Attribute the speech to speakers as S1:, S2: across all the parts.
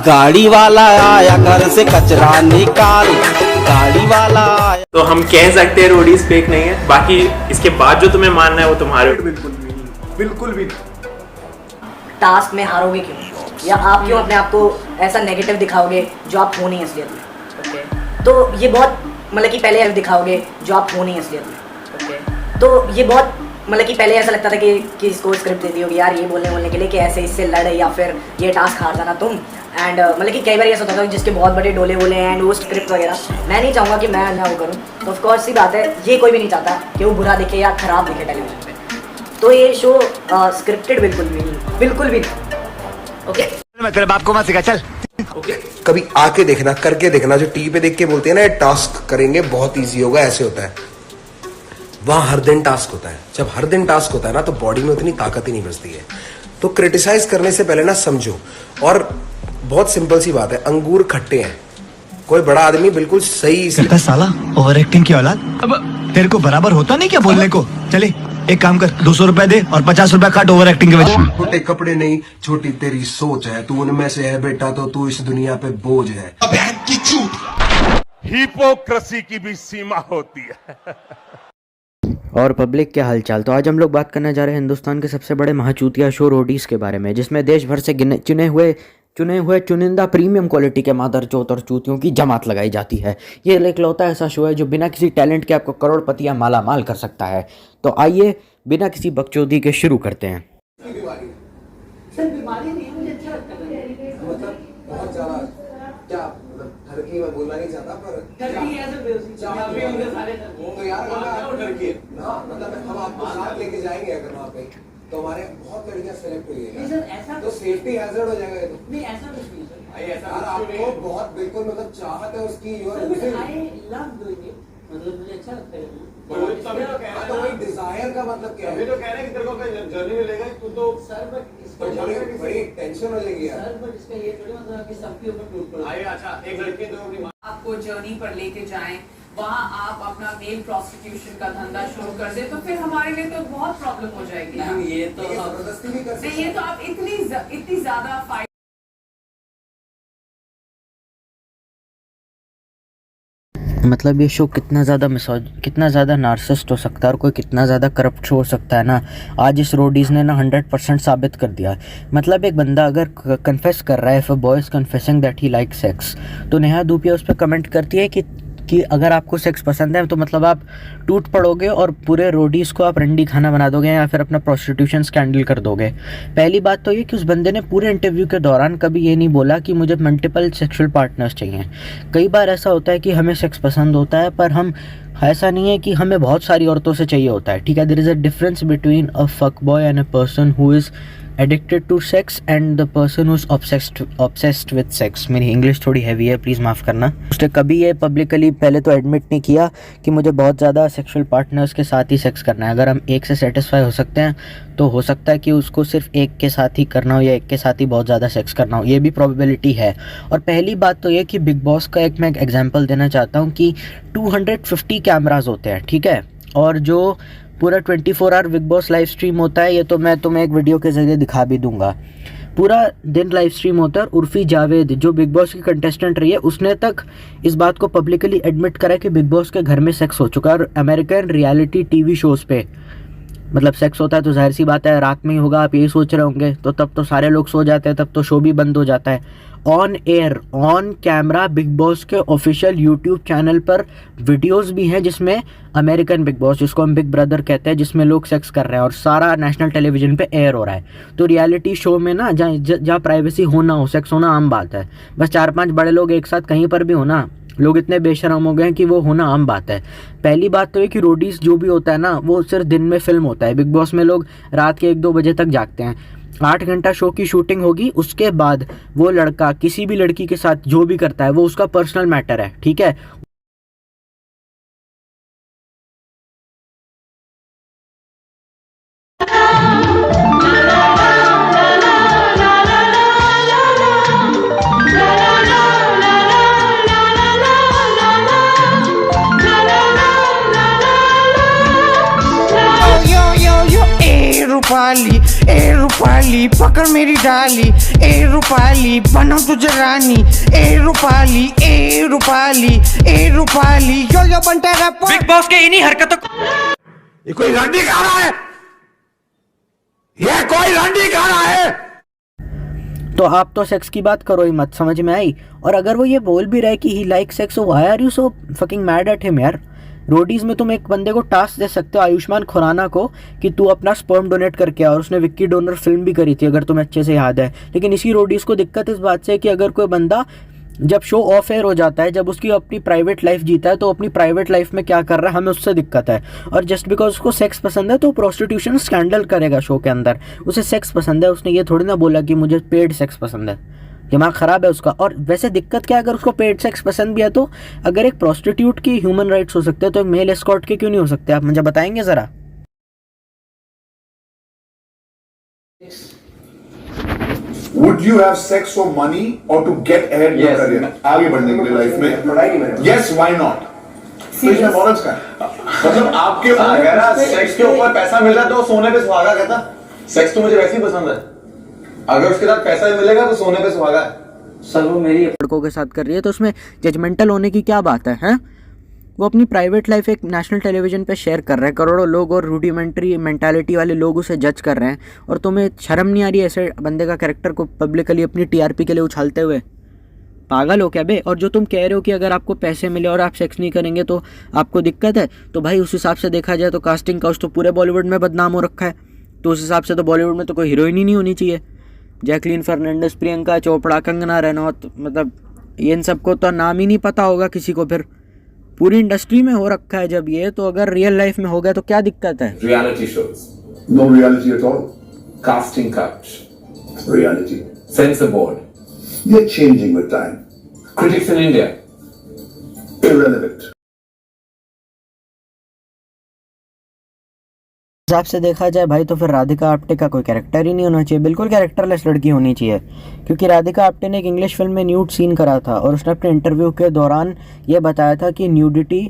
S1: गाड़ी वाला आया घर से कचरा निकाल, गाड़ी वाला आया।
S2: तो हम कह सकते हैं रोडीज फेक नहीं है, बाकी इसके बाद जो तुम्हें मानना है वो तुम्हारे।
S3: बिल्कुल भी
S4: टास्क में हारोगे क्यों, या आप क्यों अपने आप को ऐसा नेगेटिव दिखाओगे जो आप हो नहीं असलियत में। ओके, तो ये बहुत मतलब कि पहले ऐसा दिखाओगे जो आप हो नहीं असलियत में। ओके, तो ये बहुत मतलब कि पहले ऐसा लगता था कि इसको स्क्रिप्ट दे दी होगी यार ये बोलने के लिए कि ऐसे इससे लड़, या फिर ये टास्क हार जाना तुम। एंड मतलब कि कई बार ऐसा होता था जिसके बहुत बड़े डोले बोले हैं एंड वो स्क्रिप्ट वगैरह। मैं नहीं चाहूँगा कि मैं ना वो करूँ, तो ऑफकोर्स सी बात है ये कोई भी नहीं चाहता कि वो बुरा दिखे या ख़राब दिखे टेलीविजन पे। तो ये शो स्क्रिप्टेड बिल्कुल भी नहीं। ओके,
S5: मैं तेरे बाप को मत सिखा, चल।
S3: कभी आके देखना, करके देखना। जो टीवी पे देख के बोलते हैं ना ये टास्क करेंगे बहुत इजी होगा, ऐसे होता है। वहां हर दिन टास्क होता है। जब हर दिन टास्क होता है ना तो बॉडी में उतनी ताकत ही नहीं बचती है। तो क्रिटिसाइज करने से पहले ना समझो। और बहुत सिंपल सी बात है, अंगूर खट्टे हैं। कोई बड़ा आदमी बिल्कुल सही
S5: करता साला ओवर एक्टिंग की औलाद। अब तेरे को बराबर होता नहीं क्या बोलने को। चले एक काम कर, 200 रुपए दे और 50 रुपए काट ओवर एक्टिंग के वजह।
S3: छोटे कपड़े नहीं, छोटी तेरी सोच है। तू उनमें से है बेटा तो तू इस दुनिया पे बोझ है।
S6: हिपोक्रेसी की भी सीमा होती है।
S7: और पब्लिक के हालचाल। तो आज हम लोग बात करने जा रहे हैं हिंदुस्तान के सबसे बड़े महाचूतिया शो रोडीज़ के बारे में, जिसमें देश भर से चुने हुए चुनिंदा प्रीमियम क्वालिटी के मादरचोद और चूतियों की जमात लगाई जाती है। ये इकलौता ऐसा शो है जो बिना किसी टैलेंट के आपको करोड़पति या माला माल कर सकता है। तो आइए बिना किसी बकचोदी के शुरू करते हैं।
S3: ठरकी मैं बोलना नहीं चाहता पर ठरकी है तो यार मतलब हम आपको साथ लेके जाएंगे अगर वहाँ पे तो हमारे बहुत लड़कियां सेलेक्ट हुई है तो सेफ्टी हैजर्ड हो जाएगा। तो नहीं ऐसा कुछ नहीं सर, भाई ऐसा यार आपको बहुत बिल्कुल मतलब चाहत है उसकी। मतलब मुझे अच्छा लगता है तो वही डिजायर का मतलब क्या है। तो कह रहे हैं कि तेरे को जर्नी में लेगा तू तो सर बट इसको बड़ी टेंशन हो जाएगी यार सर। बट इसका ये थोड़ी मतलब कि सबके ऊपर टूट पड़ा है। अच्छा एक लड़की तो अपनी
S8: आपको जर्नी पर लेके जाएं, वहाँ आप अपना मेल प्रोस्टिट्यूशन का धंधा शुरू कर दे तो फिर हमारे लिए तो बहुत प्रॉब्लम हो जाएगी।
S3: ये तो जबरदस्ती भी कर सकते हैं।
S8: ये तो आप इतनी ज्यादा फाइट।
S7: मतलब ये शो कितना ज़्यादा नार्सिसिस्ट हो सकता है और कोई कितना ज़्यादा करप्ट हो सकता है ना, आज इस रोडीज़ ने ना 100% साबित कर दिया। मतलब एक बंदा अगर कन्फेस कर रहा है, if a boy is confessing that he like sex, तो नेहा धूपिया उस पर कमेंट करती है कि अगर आपको सेक्स पसंद है तो मतलब आप टूट पड़ोगे और पूरे रोडीज़ को आप रंडी खाना बना दोगे या फिर अपना प्रोस्टिट्यूशन स्कैंडल कर दोगे। पहली बात तो ये कि उस बंदे ने पूरे इंटरव्यू के दौरान कभी ये नहीं बोला कि मुझे मल्टीपल सेक्सुअल पार्टनर्स चाहिए। कई बार ऐसा होता है कि हमें सेक्स पसंद होता है पर हम ऐसा नहीं है कि हमें बहुत सारी औरतों से चाहिए होता है। ठीक है, there is a difference between a fuck boy and a person who is addicted to sex and the person who is obsessed with sex. मेरी इंग्लिश थोड़ी हैवी है, प्लीज़ माफ़ करना। उसने कभी ये पब्लिकली पहले तो एडमिट नहीं किया कि मुझे बहुत ज़्यादा सेक्सुअल पार्टनर्स के साथ ही सेक्स करना है। अगर हम एक से सेटिस्फाई हो सकते हैं तो हो सकता है कि उसको सिर्फ एक के साथ ही करना हो या एक के साथ ही बहुत ज़्यादा सेक्स करना हो, ये भी प्रोबेबिलिटी है। और पहली बात तो ये कि बिग बॉस का मैं एक एग्जाम्पल देना चाहता हूँ कि 250 कैमराज होते हैं, ठीक है, और जो पूरा 24 hour Bigg Boss live stream होता है, ये तो मैं तुम्हें एक वीडियो के ज़रिए दिखा भी दूंगा। पूरा दिन लाइव स्ट्रीम होता है और उर्फी जावेद जो बिग बॉस की कंटेस्टेंट रही है उसने तक इस बात को पब्लिकली एडमिट करा कि बिग बॉस के घर में सेक्स हो चुका है। और अमेरिकन रियलिटी टीवी शोज़ पे मतलब सेक्स होता है तो जाहिर सी बात है रात में ही होगा, आप यही सोच रहे होंगे, तो तब तो सारे लोग सो जाते हैं, तब तो शो भी बंद हो जाता है। On air on camera big boss के ऑफिशियल यूट्यूब चैनल पर वीडियोस भी हैं जिसमें अमेरिकन बिग बॉस, जिसको हम बिग ब्रदर कहते हैं, जिसमें लोग सेक्स कर रहे हैं और सारा नेशनल टेलीविजन पे एयर हो रहा है। तो रियलिटी शो में ना जहाँ प्राइवेसी होना हो, सेक्स होना आम बात है। बस 4-5 बड़े लोग एक साथ कहीं पर भी होना, लोग इतने बेशरम हो गए हैं कि वो होना आम बात है। पहली बात तो ये कि रोडीज़ जो भी होता है ना वो सिर्फ दिन में फिल्म होता है। बिग बॉस में लोग रात के 1-2 बजे तक जागते हैं। 8 घंटा शो की शूटिंग होगी, उसके बाद वो लड़का किसी भी लड़की के साथ जो भी करता है वो उसका पर्सनल मैटर है, ठीक है।
S9: रूपाली, ए रूपाली पकड़ मेरी डाली, ए रूपाली बनो तुझे रानी, ए रूपाली, ए रूपाली, ए रूपाली, यो बनता रैपर। बिग बॉस के इन्हीं हरकतों
S3: ये कोई रंडी खा रहा है, ये कोई रंडी खा रहा है।
S7: तो आप तो सेक्स की बात करो ही मत, समझ में आई। और अगर वो ये बोल भी रहे कि he like sex, so why are you so fucking mad at him यार। रोडीज में तुम एक बंदे को टास्क दे सकते हो, आयुष्मान खुराना को, कि तू अपना स्पर्म डोनेट करके आ, और उसने विक्की डोनर फिल्म भी करी थी अगर तुम्हें अच्छे से याद है। लेकिन इसी रोडीज को दिक्कत इस बात से है कि अगर कोई बंदा जब शो ऑफ एयर हो जाता है, जब उसकी अपनी प्राइवेट लाइफ जीता है, तो अपनी प्राइवेट लाइफ में क्या कर रहा है हमें उससे दिक्कत है। और जस्ट बिकॉज उसको सेक्स पसंद है तो प्रोस्टिट्यूशन स्कैंडल करेगा शो के अंदर। उसे सेक्स पसंद है, उसने ये थोड़ी ना बोला कि मुझे पेड सेक्स पसंद है, दिमाग ख़राब है उसका। और वैसे दिक्कत क्या है, अगर उसको पेड सेक्स पसंद भी है तो अगर एक प्रोस्टिट्यूट की ह्यूमन राइट्स हो सकते हैं तो एक मेल एस्कॉर्ट के क्यों नहीं हो सकते, आप मुझे बताएंगे ज़रा।
S10: Would you have sex for money or to get ahead in your career? आगे बढ़ने के लिए लाइफ में? Yes, why not? तो इसमें मॉरल्स का मतलब आपके अगर सेक्स के ऊपर पैसा मिल रहा है तो सोने पे सुहागा कहता। सेक्स तो मुझे वैसे ही पसंद है, अगर उसके साथ पैसा मिलेगा तो सोने पे सुहागा है।
S7: सर वो मेरी लड़कों के साथ कर रही है तो उसमें जजमेंटल होने की क्या बात है, हैं? वो अपनी प्राइवेट लाइफ एक नेशनल टेलीविजन पे शेयर कर रहे हैं, करोड़ों लोग और रूडिमेंट्री मेंटालिटी वाले लोग उसे जज कर रहे हैं, और तुम्हें शर्म नहीं आ रही ऐसे बंदे का कैरेक्टर को पब्लिकली अपनी टीआरपी के लिए उछालते हुए? पागल हो क्या बे? और जो तुम कह रहे हो कि अगर आपको पैसे मिले और आप सेक्स नहीं करेंगे तो आपको दिक्कत है, तो भाई उस हिसाब से देखा जाए तो कास्टिंग काउच तो पूरे बॉलीवुड में बदनाम हो रखा है। तो उस हिसाब से तो बॉलीवुड में तो कोई हीरोइन ही नहीं होनी चाहिए। जैकलीन फर्नांडिस, प्रियंका चोपड़ा, कंगना रनौत, मतलब इन सबको तो नाम ही नहीं पता होगा किसी को। फिर पूरी इंडस्ट्री में हो रखा है जब ये, तो अगर रियल लाइफ में हो गया तो क्या दिक्कत है?
S10: Reality shows, no reality at all. Casting couch, reality. Censor board, they're changing with time. Critics in India, irrelevant.
S7: हिसाब से देखा जाए भाई तो फिर राधिका आप्टे का कोई कैरेक्टर ही नहीं होना चाहिए, बिल्कुल कैरेक्टरलेस लड़की होनी चाहिए। क्योंकि राधिका आप्टे ने एक इंग्लिश फिल्म में न्यूड सीन करा था और उसने अपने इंटरव्यू के दौरान ये बताया था कि न्यूडिटी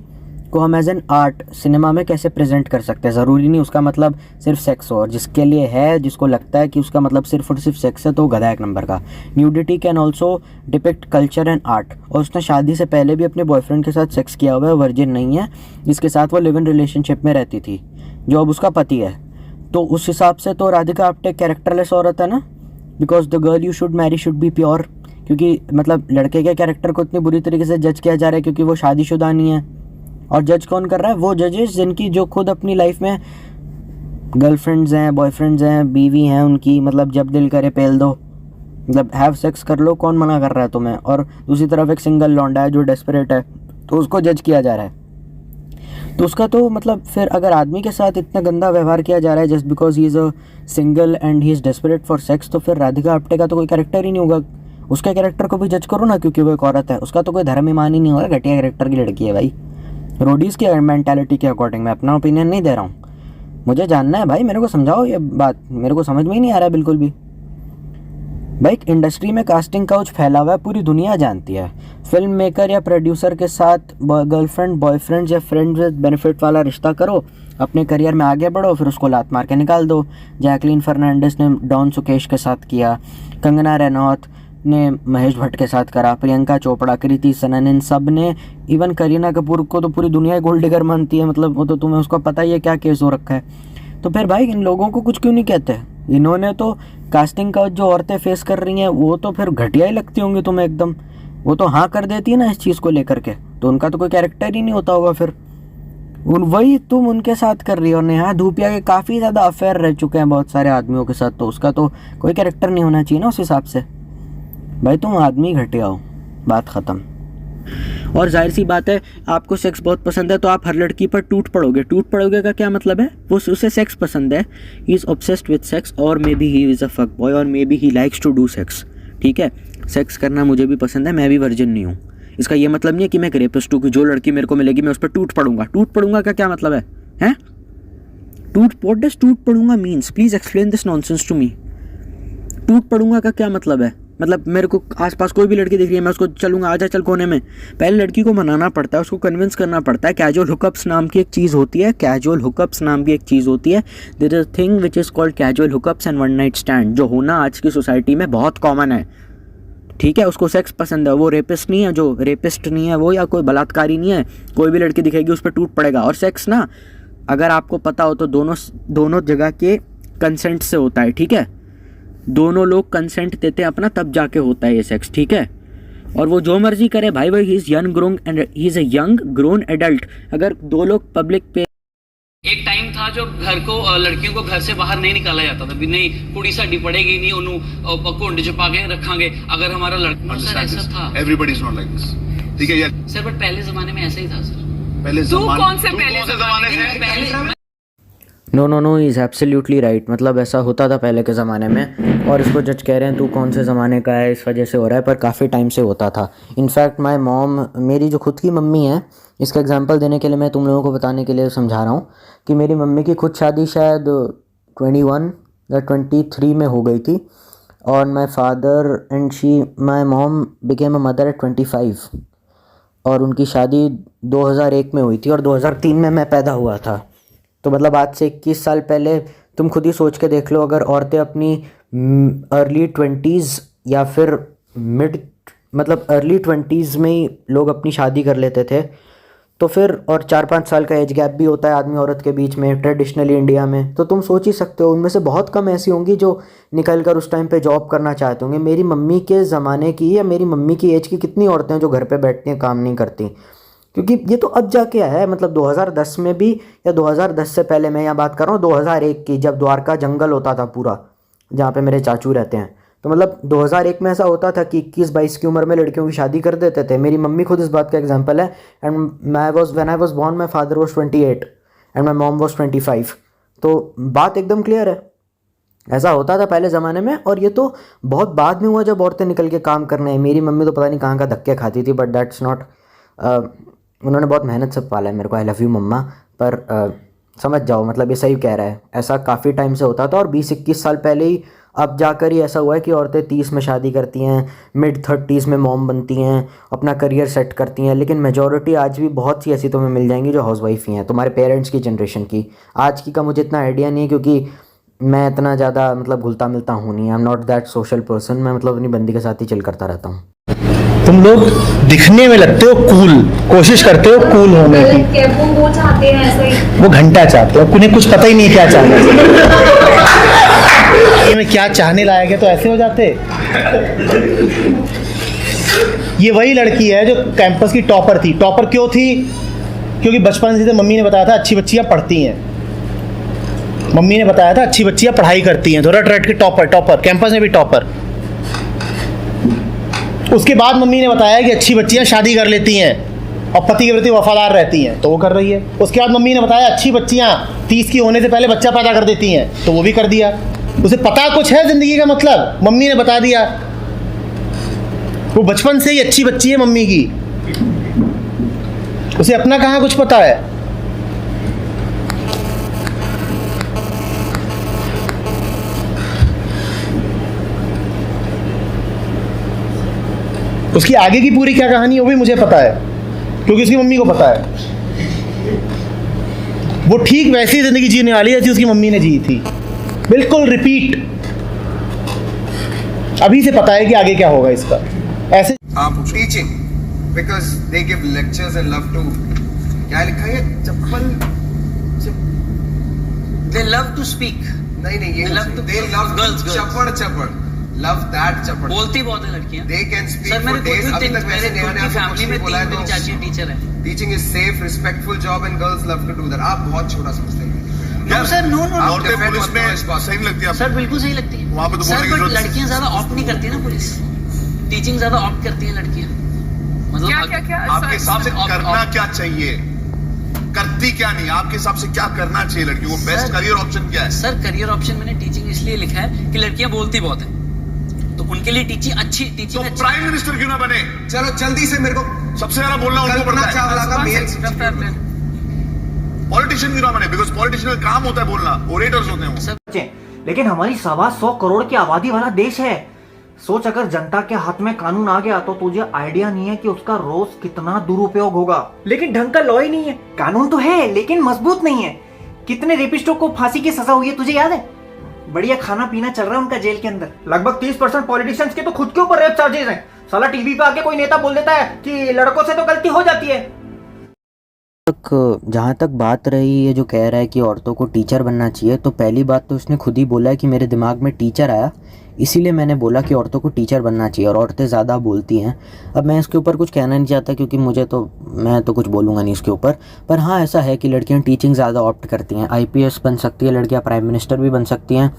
S7: को हम एज एन आर्ट सिनेमा में कैसे प्रेजेंट कर सकते हैं। ज़रूरी नहीं उसका मतलब सिर्फ सेक्स हो, और जिसके लिए है, जिसको लगता है कि उसका मतलब सिर्फ और सिर्फ सेक्स है तो गधा एक नंबर का। Nudity can also depict culture and art. और उसने शादी से पहले भी अपने बॉयफ्रेंड के साथ सेक्स किया हुआ है, वर्जिन नहीं है, जिसके साथ वो लिव इन रिलेशनशिप में रहती थी, जो अब उसका पति है। तो उस हिसाब से तो राधिका आप्टे कैरेक्टरलेस औरत है ना, because the girl you should Mary should be pure. क्योंकि मतलब लड़के के कैरेक्टर को इतनी बुरी तरीके से जज किया जा रहा है क्योंकि वो शादीशुदा नहीं है। और जज कौन कर रहा है? वो जजेस जिनकी जो खुद अपनी लाइफ में गर्लफ्रेंड्स हैं, बॉयफ्रेंड्स हैं, बीवी हैं उनकी, मतलब जब दिल करे पेल दो, मतलब हैव सेक्स कर लो, कौन मना कर रहा है तुम्हें? और दूसरी तरफ एक सिंगल लौंडा है जो डेस्परेट है, तो उसको जज किया जा रहा है। तो उसका तो मतलब फिर अगर आदमी के साथ इतना गंदा व्यवहार किया जा रहा है just because he is a single and he is desperate for sex, तो फिर राधिका आप्टे का तो कोई कैरेक्टर ही नहीं होगा। उसके कैरेक्टर को भी जज करो ना, क्योंकि वो एक औरत है, उसका तो कोई धर्म ईमान ही नहीं होगा, घटिया कैरेक्टर की लड़की है भाई। रोडीज़ की मेंटालिटी के अकॉर्डिंग मैं अपना ओपिनियन नहीं दे रहा हूँ, मुझे जानना है भाई, मेरे को समझाओ ये बात, मेरे को समझ में ही नहीं आ रहा है बिल्कुल भी। भाई इंडस्ट्री में कास्टिंग काउच फैला हुआ है, पूरी दुनिया जानती है। फिल्म मेकर या प्रोड्यूसर के साथ गर्लफ्रेंड, बॉयफ्रेंड या फ्रेंड विद बेनिफिट वाला रिश्ता करो, अपने करियर में आगे बढ़ो, फिर उसको लात मार के निकाल दो। जैकलीन फर्नांडिस ने डॉन सुकेश के साथ किया, कंगना रनौत ने महेश भट्ट के साथ करा, प्रियंका चोपड़ा, कृति सनन, इन सब ने, इवन करीना कपूर को तो पूरी दुनिया गोल्ड डिगर मानती है, मतलब वो तो तुम्हें उसका पता ही है क्या केस हो रखा है। तो फिर भाई इन लोगों को कुछ क्यों नहीं कहते? इन्होंने तो कास्टिंग का जो औरतें फेस कर रही हैं वो तो फिर घटिया ही लगती होंगी तुम्हें एकदम, वो तो हाँ कर देती है ना इस चीज़ को लेकर के, तो उनका तो कोई कैरेक्टर ही नहीं होता होगा फिर। वही तुम उनके साथ कर रही हो। और नेहा धूपिया के काफ़ी ज़्यादा अफेयर रह चुके हैं बहुत सारे आदमियों के साथ, तो उसका तो कोई कैरेक्टर नहीं होना चाहिए ना उस हिसाब से। भाई तुम आदमी घटिया हो, बात ख़त्म। और जाहिर सी बात है आपको सेक्स बहुत पसंद है तो आप हर लड़की पर टूट पड़ोगे। टूट पड़ोगे का क्या मतलब है? वो उसे सेक्स पसंद है, he is obsessed with sex, और maybe he is a fuck boy, और maybe he likes to do sex. ठीक है, सेक्स करना मुझे भी पसंद है, मैं भी वर्जिन नहीं हूँ। इसका ये मतलब नहीं है कि मैं रेपिस्ट हूँ कि जो लड़की मेरे को मिलेगी मैं उस पर टूट पड़ूंगा। टूट पड़ूंगा का क्या मतलब है? हैं? व्हाट डज टूट पड़ूंगा means? Please explain this nonsense to me. टूट पड़ूंगा का क्या मतलब है? मतलब मेरे को आसपास कोई भी लड़की दिख रही है, मैं उसको चलूँगा, आजा चल कोने में, पहले लड़की को मनाना पड़ता है, उसको कन्विंस करना पड़ता है। कैजुअल हुकअप्स नाम की एक चीज़ होती है, कैजुअल हुकअप्स नाम की एक चीज़ होती है। There is a thing which is called casual hookups and one night stand, जो होना आज की सोसाइटी में बहुत कॉमन है। ठीक है, उसको सेक्स पसंद है, वो रेपिस्ट नहीं है, जो रेपिस्ट नहीं है वो, या कोई बलात्कारी नहीं है, कोई भी लड़की दिखेगी उस पर टूट पड़ेगा। और सेक्स ना, अगर आपको पता हो तो दोनों जगह के कंसेंट से होता है। ठीक है, दोनों लोग कंसेंट देते हैं अपना, तब जाके होता है ये सेक्स। ठीक है, और वो जो मर्जी करे भाई, he is young grown adult. अगर दो लोग पब्लिक पे,
S11: एक टाइम था जो घर को लड़कियों को घर से बाहर नहीं निकाला जाता था भी, नहीं कुड़ी साडी पड़ेगी नहीं, उन्होंने घुंड च पा के रखांगे अगर हमारा लड़का। सर ऐसा था,
S10: everybody is not like this, ठीक है यार।
S11: सर बट पहले जमाने में ऐसा ही था सर।
S10: पहले
S8: कौन से जमाने से?
S7: No is absolutely right. मतलब ऐसा होता था पहले के ज़माने में, और इसको जज कह रहे हैं तू कौन से ज़माने का है इस वजह से हो रहा है, पर काफ़ी टाइम से होता था। इनफैक्ट माय मॉम, मेरी जो खुद की मम्मी है, इसका एग्जांपल देने के लिए मैं तुम लोगों को बताने के लिए समझा रहा हूँ कि मेरी मम्मी की खुद शादी शायद 21 या 23 में हो गई थी, और my father and my mom became a mother eight 25, और उनकी शादी 2001 में हुई थी और 2003 में मैं पैदा हुआ था। तो मतलब आज से 21 साल पहले तुम खुद ही सोच के देख लो, अगर औरतें अपनी अर्ली 20s या फिर अर्ली 20s में ही लोग अपनी शादी कर लेते थे, तो फिर, और 4-5 साल का एज गैप भी होता है आदमी औरत के बीच में ट्रेडिशनली इंडिया में, तो तुम सोच ही सकते हो उनमें से बहुत कम ऐसी होंगी जो निकल कर उस टाइम पे जॉब करना चाहते होंगे। मेरी मम्मी के ज़माने की या मेरी मम्मी की एज की कितनी औरतें हैं जो घर पे बैठती हैं, काम नहीं करती, क्योंकि ये तो अब जाके आया है। मतलब 2010 में भी, या 2010 से पहले, मैं यहाँ बात कर रहा हूँ 2001 की, जब द्वारका जंगल होता था पूरा, जहाँ पे मेरे चाचू रहते हैं। तो मतलब 2001 में ऐसा होता था कि 21-22 की उम्र में लड़कियों की शादी कर देते थे। मेरी मम्मी खुद इस बात का एग्जांपल है। And when I was born my father was 28 and my mom was 25। तो बात एकदम क्लियर है, ऐसा होता था पहले ज़माने में, और ये तो बहुत बाद में हुआ जब औरतें निकल के काम करने हैं। मेरी मम्मी तो पता नहीं कहाँ का धक्के खाती थी, बट दैट्स नॉट, उन्होंने बहुत मेहनत से पाला है मेरे को। आई लव यू मम्मा। पर समझ जाओ, मतलब ये सही कह रहा है, ऐसा काफ़ी टाइम से होता था, और 20-21 साल पहले ही अब जाकर ही ऐसा हुआ है कि औरतें 30 में शादी करती हैं, मिड-30s में मॉम बनती हैं, अपना करियर सेट करती हैं। लेकिन मेजॉरिटी आज भी बहुत सी ऐसी तुम्हें मिल जाएंगी जो हाउसवाइफ ही हैं, तुम्हारे पेरेंट्स की जनरेशन की। आज की का मुझे इतना आइडिया नहीं है, क्योंकि मैं इतना ज़्यादा मतलब घुलता मिलता हूँ नहीं, आई am not that social person. मैं मतलब अपनी बंदी के साथ ही चिल करता रहता हूँ।
S5: तुम लोग दिखने में लगते हो कूल, कोशिश करते हो कूल होने की,
S8: वो चाहते हैं ऐसा ही,
S5: वो घंटा चाहते हो, उन्हें कुछ पता ही नहीं क्या चाहना में क्या चाहने लायक है, तो ऐसे हो जाते। ये वही लड़की है जो कैंपस की टॉपर थी। टॉपर क्यों थी? क्योंकि बचपन से मम्मी ने बताया था अच्छी बच्चियां पढ़ती हैं, मम्मी ने बताया था अच्छी बच्चियां पढ़ाई करती हैं, तो रट के टॉपर कैंपस में भी टॉपर। उसके बाद मम्मी ने बताया कि अच्छी बच्चियां शादी कर लेती हैं और पति के प्रति वफादार रहती हैं, तो वो कर रही है। उसके बाद मम्मी ने बताया अच्छी बच्चियां 30 की होने से पहले बच्चा पैदा कर देती हैं, तो वो भी कर दिया। उसे पता कुछ है ज़िंदगी का मतलब, मम्मी ने बता दिया। वो बचपन से ही अच्छी बच्ची है मम्मी की, उसे अपना कहाँ कुछ पता है। उसकी आगे की पूरी क्या कहानी है वो भी मुझे पता है, क्योंकि उसकी मम्मी को पता है। वो ठीक वैसी जिंदगी जीने वाली है जैसी उसकी मम्मी ने जी थी, बिल्कुल रिपीट। अभी से पता है कि आगे क्या होगा इसका। ऐसे
S3: teaching because they give lectures and love to, क्या लिखा है चप्पल,
S11: दे लव टू स्पीक।
S3: नहीं ये दे लव गर्ल्स, चपड़ लव दैट चपड़।
S11: बोलती बहुत है लड़कियां।
S3: They can speak
S11: sir
S3: for days. अभी तक
S11: मेरे खुद की फैमिली में
S3: बोला है
S11: मेरी चाची टीचर है।
S3: Teaching is safe respectful job and girls love to do that. आप बहुत छोटा समझते हैं।
S11: नो सर, नो
S10: औरतें पुलिस में सही नहीं लगती
S11: सर, बिल्कुल सही लगती है
S10: वहाँ पे तो
S11: सर, बट लड़कियां ज्यादा ऑप्ट नहीं करती है ना, पुलिस टीचिंग ज्यादा ऑप्ट करती है लड़कियां। मतलब
S8: क्या
S10: आपके हिसाब से करना क्या चाहिए, करती क्या नहीं, आपके हिसाब से क्या करना चाहिए लड़की को? बेस्ट करियर ऑप्शन क्या है?
S11: सर करियर ऑप्शन मैंने टीचिंग इसलिए लिखा है कि लड़कियां बोलती बहुत है, तो उनके लिए टीचिंग अच्छी। तो
S10: प्राइम मिनिस्टर क्यों ना बने?
S3: चलो जल्दी से, मेरे को
S10: सबसे ज्यादा बोलना उनको पड़ता है।
S3: चावला का मेल
S10: पॉलिटिशियन क्यों ना बने? बिकॉज पॉलिटिशियन का काम होता है बोलना, ओरेटर्स होते हैं वो।
S12: लेकिन हमारी 125 करोड़ की आबादी वाला देश है, सोच अगर जनता के हाथ में कानून आ गया तो तुझे आइडिया नहीं है कि उसका रोज कितना दुरुपयोग होगा। लेकिन ढंग का लॉ ही नहीं है। कानून तो है लेकिन मजबूत नहीं है। कितने रेपिस्टों को फांसी की सजा हुई है तुझे याद है? बढ़िया खाना पीना चल रहा है उनका जेल के अंदर। लगभग 30% पॉलिटिशियंस के तो खुद के ऊपर रेप चार्जेस हैं। साला टीवी पे आके कोई नेता बोल देता है कि लड़कों से तो गलती हो जाती है।
S7: जहाँ तक बात रही ये जो कह रहा है कि औरतों को टीचर बनना चाहिए, तो पहली बात तो उसने खुद ही बोला है कि मेरे दिमाग में टीचर आया, इसीलिए मैंने बोला कि औरतों को टीचर बनना चाहिए और औरतें ज़्यादा बोलती हैं। अब मैं इसके ऊपर कुछ कहना नहीं चाहता क्योंकि मैं तो कुछ बोलूँगा नहीं इसके ऊपर। पर हाँ, ऐसा है कि लड़कियाँ टीचिंग ज़्यादा ऑप्ट करती हैं। IPS बन सकती है लड़कियाँ, प्राइम मिनिस्टर भी बन सकती हैं,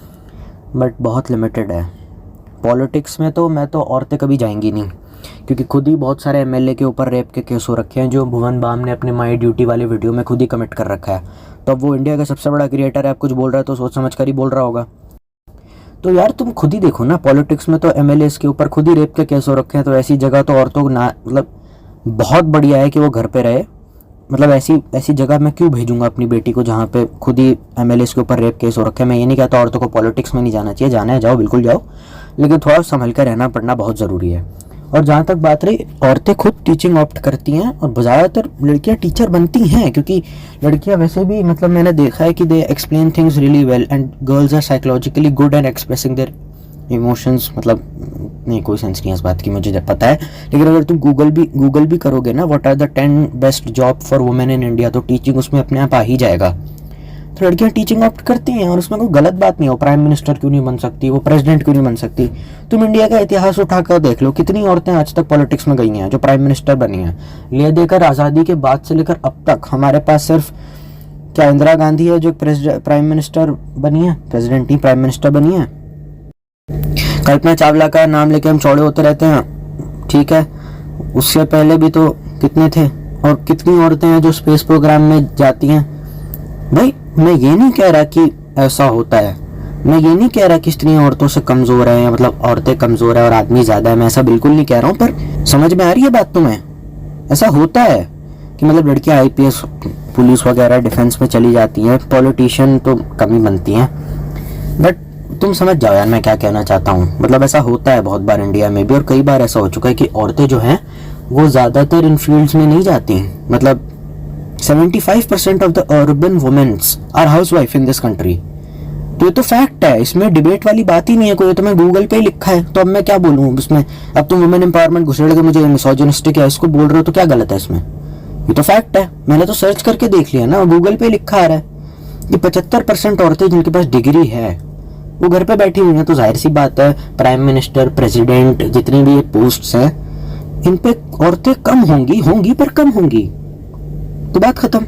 S7: बट बहुत लिमिटेड है। पॉलिटिक्स में तो मैं तो औरतें कभी जाएंगी नहीं, क्योंकि खुद ही बहुत सारे MLA के ऊपर रेप के केस हो रखे हैं, जो भुवन बाम ने अपने माई ड्यूटी वाले वीडियो में खुद ही कमिट कर रखा है। तो अब वो इंडिया का सबसे बड़ा क्रिएटर है, आप कुछ बोल रहा है तो सोच समझ कर ही बोल रहा होगा। तो यार तुम खुद ही देखो ना, पॉलिटिक्स में तो MLAs के ऊपर खुद ही रेप के केस हो रखे हैं, तो ऐसी जगह तो औरतों को ना, मतलब बहुत बढ़िया है कि वो घर पे रहे। मतलब ऐसी जगह मैं क्यों भेजूंगा अपनी बेटी को जहाँ पे खुद ही MLAs के ऊपर रेप केस हो रखे हैं। मैं ये नहीं कहता औरतों को पॉलिटिक्स में नहीं जाना चाहिए, जाना है जाओ, बिल्कुल जाओ, लेकिन थोड़ा संभल कर रहना पड़ना बहुत ज़रूरी है। और जहाँ तक बात रही, औरतें खुद टीचिंग ऑप्ट करती हैं और ज़्यादातर लड़कियाँ टीचर बनती हैं, क्योंकि लड़कियाँ वैसे भी, मतलब मैंने देखा है कि they explain things really well and girls are psychologically good at expressing their emotions. मतलब नहीं, कोई सेंस नहीं है इस बात की, मुझे पता है, लेकिन अगर तुम गूगल भी करोगे ना, what are the 10 best job for women in India, तो टीचिंग उसमें अपने आप आ ही जाएगा। तो लड़कियां टीचिंग ऑप्ट करती हैं और उसमें कोई गलत बात नहीं है। वो प्राइम मिनिस्टर क्यों नहीं बन सकती, वो प्रेसिडेंट क्यों नहीं बन सकती? तुम इंडिया का इतिहास उठाकर देख लो, कितनी औरतें आज तक पॉलिटिक्स में गई हैं जो प्राइम मिनिस्टर बनी हैं। ले देकर आज़ादी के बाद से लेकर अब तक हमारे पास सिर्फ क्या इंदिरा गांधी है जो प्राइम मिनिस्टर बनी है, प्रेसिडेंट नहीं प्राइम मिनिस्टर बनी है। कल्पना चावला का नाम लेके हम चौड़े होते रहते हैं, ठीक है, उससे पहले भी तो कितने थे, और कितनी औरतें हैं जो स्पेस प्रोग्राम में जाती हैं। भाई मैं ये नहीं कह रहा कि ऐसा होता है, मैं ये नहीं कह रहा कि स्त्रियां औरतों से कमज़ोर हैं, मतलब औरतें कमज़ोर है और आदमी ज़्यादा है, मैं ऐसा बिल्कुल नहीं कह रहा हूँ। पर समझ में आ रही है बात तुम्हें? ऐसा होता है कि मतलब लड़कियां IPS, पुलिस वगैरह, डिफेंस में चली जाती हैं, पॉलिटिशियन तो कम ही बनती हैं। बट तुम समझ जाओ यार मैं क्या कहना चाहता हूँ। मतलब ऐसा होता है बहुत बार इंडिया में भी, और कई बार ऐसा हो चुका है कि औरतें जो हैं वो ज़्यादातर इन फील्ड्स में नहीं जाती। मतलब 75% of the urban women's are housewife in this country. तो ये तो फैक्ट है, इसमें डिबेट वाली बात ही नहीं है कोई। तो मैं गूगल पे ही लिखा है, तो अब मैं क्या बोलूँ उसमें? अब तुम वुमेन एम्पावरमेंट घुसेड़ के मुझे मिसोजिनिस्टिक है इसको बोल रहे हो, तो क्या गलत है इसमें? ये तो फैक्ट है, मैंने तो सर्च करके देख लिया ना, गूगल पे लिखा आ रहा है कि 75% औरतें जिनके पास डिग्री है वो घर पे बैठी हुई हैं। तो जाहिर सी बात है प्राइम मिनिस्टर, प्रेसिडेंट, जितनी भी पोस्ट्स हैं इन पे औरतें कम होंगी पर कम होंगी, तो बात खत्म।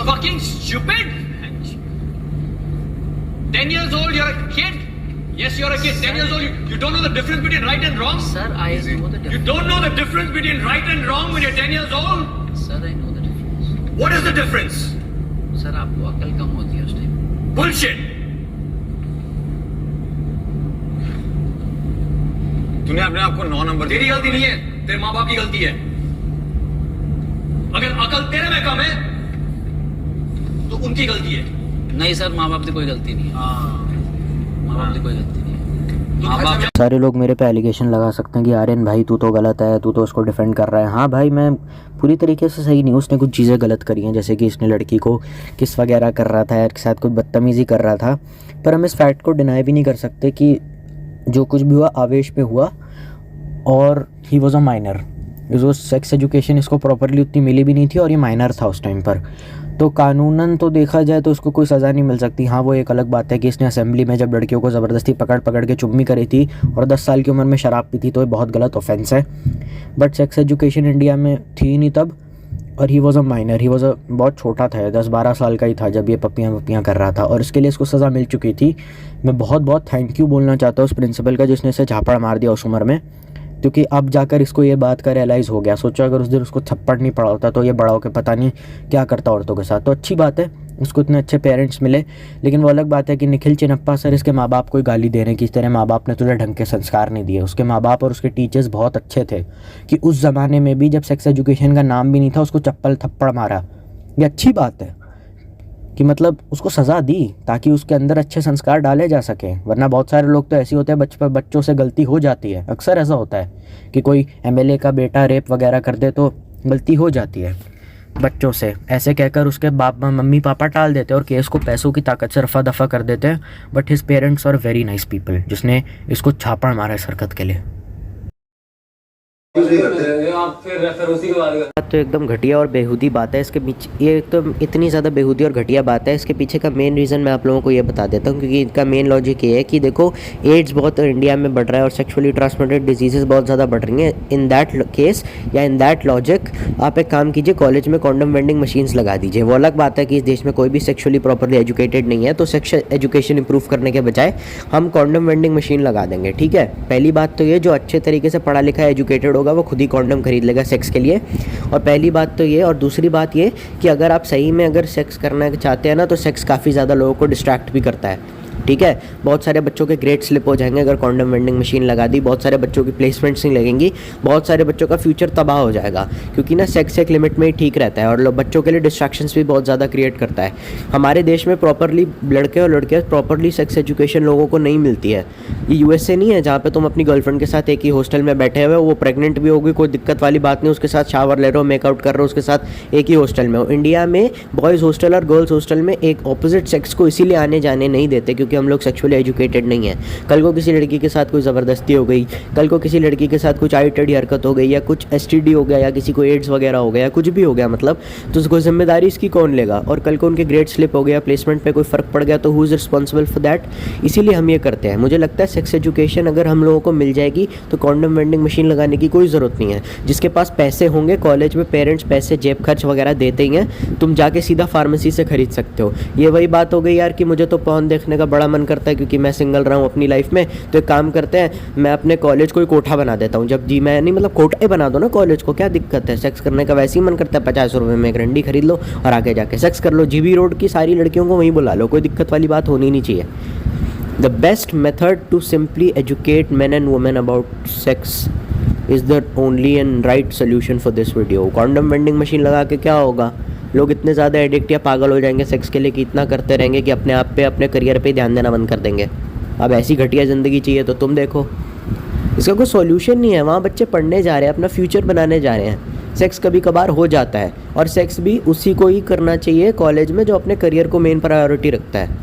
S11: Fucking stupid! 10 years old, you're a kid. Yes, you're a kid. 10 years old, you don't know the difference between right and wrong.
S13: Sir, I know the difference.
S11: You don't know the difference between right and wrong when you're 10 years old.
S13: Sir, I know the difference.
S11: What is the difference?
S13: Sir, आपको अकल कम होती है उस time.
S11: Bullshit. तूने अपने आप को 9 number, तेरी गलती नहीं है, तेरे माँ बाप की गलती है। अगर अकल तेरे में कम है तो उनकी गलती है।
S13: नहीं सर, माँ बाप की कोई गलती नहीं है। माँ बाप की कोई गलती नहीं है। माँ बाप
S7: सारे लोग मेरे पे एलिगेशन लगा सकते हैं कि आर्यन भाई तू तो गलत है, तू तो उसको डिफेंड कर रहा है। हाँ भाई, मैं पूरी तरीके से सही नहीं हूँ, उसने कुछ चीज़ें गलत करी हैं, जैसे कि इसने लड़की को किस वगैरह कर रहा था, यार के साथ कुछ बदतमीज़ी कर रहा था। पर हम इस फैक्ट को डिनाई भी नहीं कर सकते कि जो कुछ भी हुआ आवेश पे हुआ, और ही वॉज अ माइनर। जो सेक्स एजुकेशन इसको प्रॉपरली उतनी मिली भी नहीं थी और ये माइनर था उस टाइम पर। तो कानूनन तो देखा जाए तो उसको कोई सज़ा नहीं मिल सकती। हाँ, वो एक अलग बात है कि इसने असेंबली में जब लड़कियों को ज़बरदस्ती पकड़ के चुम्मी करी थी और 10 साल की उम्र में शराब पी थी, तो ये बहुत गलत ऑफेंस है। बट सेक्स एजुकेशन इंडिया में थी नहीं तब, और he was a minor, he was a बहुत छोटा था, 10-12 साल का ही था जब ये पप्पियाँ कर रहा था, और इसके लिए इसको सज़ा मिल चुकी थी। मैं बहुत थैंक यू बोलना चाहता हूँ उस प्रिंसिपल का जिसने इसे झापड़ मार दिया उस उम्र में, क्योंकि अब जाकर इसको ये बात का रियलाइज़ हो गया। सोचो अगर उस दिन उसको थप्पड़ नहीं पड़ा होता तो ये बड़ा होकर पता नहीं क्या करता औरतों के साथ। तो अच्छी बात है उसको इतने अच्छे पेरेंट्स मिले, लेकिन वो अलग बात है कि निखिल चिनप्पा सर इसके माँ बाप को ही गाली दे रहे हैं कि तेरे माँ बाप ने तुझे ढंग के संस्कार नहीं दिए। उसके माँ बाप और उसके टीचर्स बहुत अच्छे थे कि उस ज़माने में भी जब सेक्स एजुकेशन का नाम भी नहीं था उसको चप्पल थप्पड़ मारा। ये अच्छी बात है। कि मतलब उसको सज़ा दी ताकि उसके अंदर अच्छे संस्कार डाले जा सके। वरना बहुत सारे लोग तो ऐसे होते हैं, बच्चों से गलती हो जाती है, अक्सर ऐसा होता है कि कोई एमएलए का बेटा रेप वगैरह कर दे तो गलती हो जाती है बच्चों से, ऐसे कहकर उसके मम्मी पापा टाल देते हैं और केस को पैसों की ताकत से रफा दफा कर देते हैं। But his parents are very nice people, जिसने इसको छापड़ मारा इस हरकत के लिए।
S13: फिर उसी के बाद
S7: बात तो एकदम घटिया और बेहूदी बात है इसके पीछे, ये तो इतनी ज़्यादा बेहूदी और घटिया बात है। इसके पीछे का मेन रीज़न मैं आप लोगों को ये बता देता हूँ, क्योंकि इनका मेन लॉजिक ये है कि देखो एड्स बहुत इंडिया में बढ़ रहा है और सेक्सुअली ट्रांसमिटेड डिजीज़ेस बहुत ज़्यादा बढ़ रही हैं। इन दैट केस या इन दैट लॉजिक आप एक काम कीजिए, कॉलेज में कॉन्डम वेंडिंग मशीन्स लगा दीजिए। वो अलग बात है कि इस देश में कोई भी सेक्सुअली प्रॉपरली एजुकेटेड नहीं है, तो सेक्स एजुकेशन इंप्रूव करने के बजाय हम कॉन्डम वेंडिंग मशीन लगा देंगे, ठीक है। पहली बात तो ये, जो अच्छे तरीके से पढ़ा लिखा एजुकेटेड होगा वो खुद ही कॉन्डम खरीद लेगा सेक्स के लिए, और पहली बात तो ये। और दूसरी बात ये कि अगर आप सही में अगर सेक्स करना चाहते हैं ना, तो सेक्स काफ़ी ज़्यादा लोगों को डिस्ट्रैक्ट भी करता है, ठीक है। बहुत सारे बच्चों के ग्रेड स्लिप हो जाएंगे अगर कॉन्डम वेंडिंग मशीन लगा दी, बहुत सारे बच्चों की प्लेसमेंट्स नहीं लगेंगी, बहुत सारे बच्चों का फ्यूचर तबाह हो जाएगा, क्योंकि ना सेक्स एक लिमिट में ही ठीक रहता है और बच्चों के लिए डिस्ट्रैक्शंस भी बहुत ज़्यादा क्रिएट करता है। हमारे देश में प्रॉपरली लड़के और लड़कियाँ प्रॉपरली सेक्स एजुकेशन लोगों को नहीं मिलती है। ये यूएसए नहीं है जहाँ पे तुम अपनी गर्लफ्रेंड के साथ एक ही हॉस्टल में बैठे हुए हो, वो प्रेग्नेंट भी होगी, कोई दिक्कत वाली बात नहीं, उसके साथ शावर ले रहे हो, मेकआउट कर रहे हो, उसके साथ एक ही हॉस्टल में हो। इंडिया में बॉयज़ हॉस्टल और गर्ल्स हॉस्टल में एक ऑपोजिट सेक्स को इसीलिए आने जाने नहीं देते क्योंकि हम लोग सेक्सुअली एजुकेटेड नहीं है। कल को किसी लड़की के साथ कोई ज़बरदस्ती हो गई, कल को किसी लड़की के साथ कुछ आईटी हरकत हो गई, या कुछ एसटीडी हो गया, या किसी को एड्स वगैरह हो गया, कुछ भी हो गया मतलब, तो उसको जिम्मेदारी इसकी कौन लेगा। और कल को उनके ग्रेड स्लिप हो गया, प्लेसमेंट पे कोई फ़र्क पड़ गया, तो who is responsible for that. इसीलिए हम ये करते हैं। मुझे लगता है सेक्स एजुकेशन अगर हम लोगों को मिल जाएगी तो कॉन्डम वेंडिंग मशीन लगाने की कोई ज़रूरत नहीं है। जिसके पास पैसे होंगे, कॉलेज में पेरेंट्स पैसे जेब खर्च वगैरह देते ही हैं, तुम जाके सीधा फार्मेसी से खरीद सकते हो। ये वही बात हो गई यार कि मुझे तो पॉर्न देखने का बड़ा मन करता है क्योंकि मैं सिंगल रहा हूँ अपनी लाइफ में, तो एक काम करते हैं, मैं अपने कॉलेज को ही कोठा बना देता हूँ। जब जी मैं नहीं मतलब कोठा ही बना दो ना कॉलेज को, क्या दिक्कत है। सेक्स करने का वैसे ही मन करता है, 50 रुपये में एक रंडी खरीद लो और आगे जाके सेक्स कर लो। जीबी रोड की सारी लड़कियों को वहीं बुला लो, कोई दिक्कत वाली बात होनी नहीं चाहिए। The best method to simply educate men and women about sex is the only and right solution for this video। Condom vending machine लगा के क्या होगा, लोग इतने ज़्यादा एडिक्ट या पागल हो जाएंगे सेक्स के लिए कि इतना करते रहेंगे कि अपने आप पे, अपने करियर पे ध्यान देना बंद कर देंगे। अब ऐसी घटिया ज़िंदगी चाहिए तो तुम देखो, इसका कोई सॉल्यूशन नहीं है। वहाँ बच्चे पढ़ने जा रहे हैं, अपना फ्यूचर बनाने जा रहे हैं। सेक्स कभी कभार हो जाता है, और सेक्स भी उसी को ही करना चाहिए कॉलेज में जो अपने करियर को मेन प्रायोरिटी रखता है,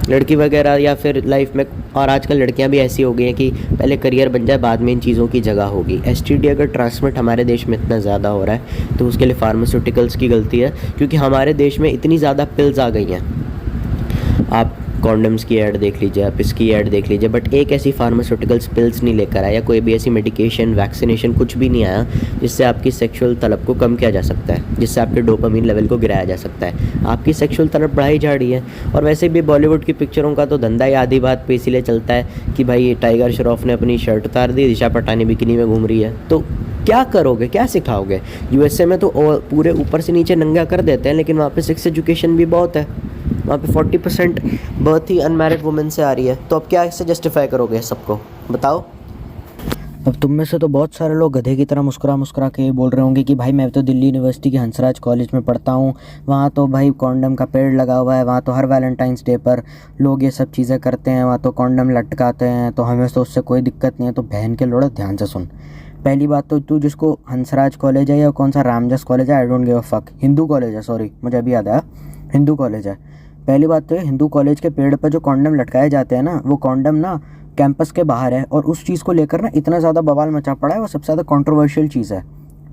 S7: लड़की वगैरह या फिर लाइफ में। और आजकल लड़कियां भी ऐसी हो गई हैं कि पहले करियर बन जाए, बाद में इन चीज़ों की जगह होगी। एसटीडी अगर ट्रांसमिट हमारे देश में इतना ज़्यादा हो रहा है तो उसके लिए फार्मास्यूटिकल्स की गलती है, क्योंकि हमारे देश में इतनी ज़्यादा पिल्स आ गई हैं। आप कॉन्डम्स की ऐड देख लीजिए, आप इसकी ऐड देख लीजिए, बट एक ऐसी फार्मास्यूटिकल्स पिल्स नहीं लेकर आया, कोई भी ऐसी मेडिकेशन, वैक्सीनेशन कुछ भी नहीं आया जिससे आपकी सेक्सुअल तलब को कम किया जा सकता है, जिससे आपके डोपामिन लेवल को गिराया जा सकता है। आपकी सेक्सुअल तलब बढ़ाई जा रही है। और वैसे भी बॉलीवुड की पिक्चरों का तो धंधा ही आधी बात पे इसीलिए चलता है कि भाई टाइगर श्रॉफ ने अपनी शर्ट उतार दी, दिशा पटानी बिकिनी में घूम रही है, तो क्या करोगे, क्या सिखाओगे। यूएसए में तो पूरे ऊपर से नीचे नंगा कर देते हैं, लेकिन वहाँ पे सेक्स एजुकेशन भी बहुत है। वहाँ पे 40% बर्थ ही अनमैरिड वुमेन से आ रही है, तो अब क्या इससे जस्टिफाई करोगे सबको, बताओ। अब तुम में से तो बहुत सारे लोग गधे की तरह मुस्कुरा के बोल रहे होंगे कि भाई मैं तो दिल्ली यूनिवर्सिटी के हंसराज कॉलेज में पढ़ता हूँ, वहाँ तो भाई कॉन्डम का पेड़ लगा हुआ है, वहाँ तो हर वैलेंटाइंस डे पर लोग ये सब चीज़ें करते हैं, वहाँ तो कॉन्डम लटकाते हैं, तो हमें तो उससे कोई दिक्कत नहीं है। तो बहन के लोड़ा ध्यान से सुन। पहली बात तो तू जिसको हंसराज कॉलेज है या कौन सा रामजस कॉलेज है, I don't give a fuck, Hindu college है, सॉरी मुझे अभी याद आया, हिंदू कॉलेज है। पहली बात तो हिंदू कॉलेज के पेड़ पर जो कॉन्डम लटकाए जाते हैं ना, वो कॉन्डम ना कैंपस के बाहर है, और उस चीज़ को लेकर ना इतना ज़्यादा बवाल मचा पड़ा है, वो सबसे ज़्यादा कंट्रोवर्शियल चीज़ है,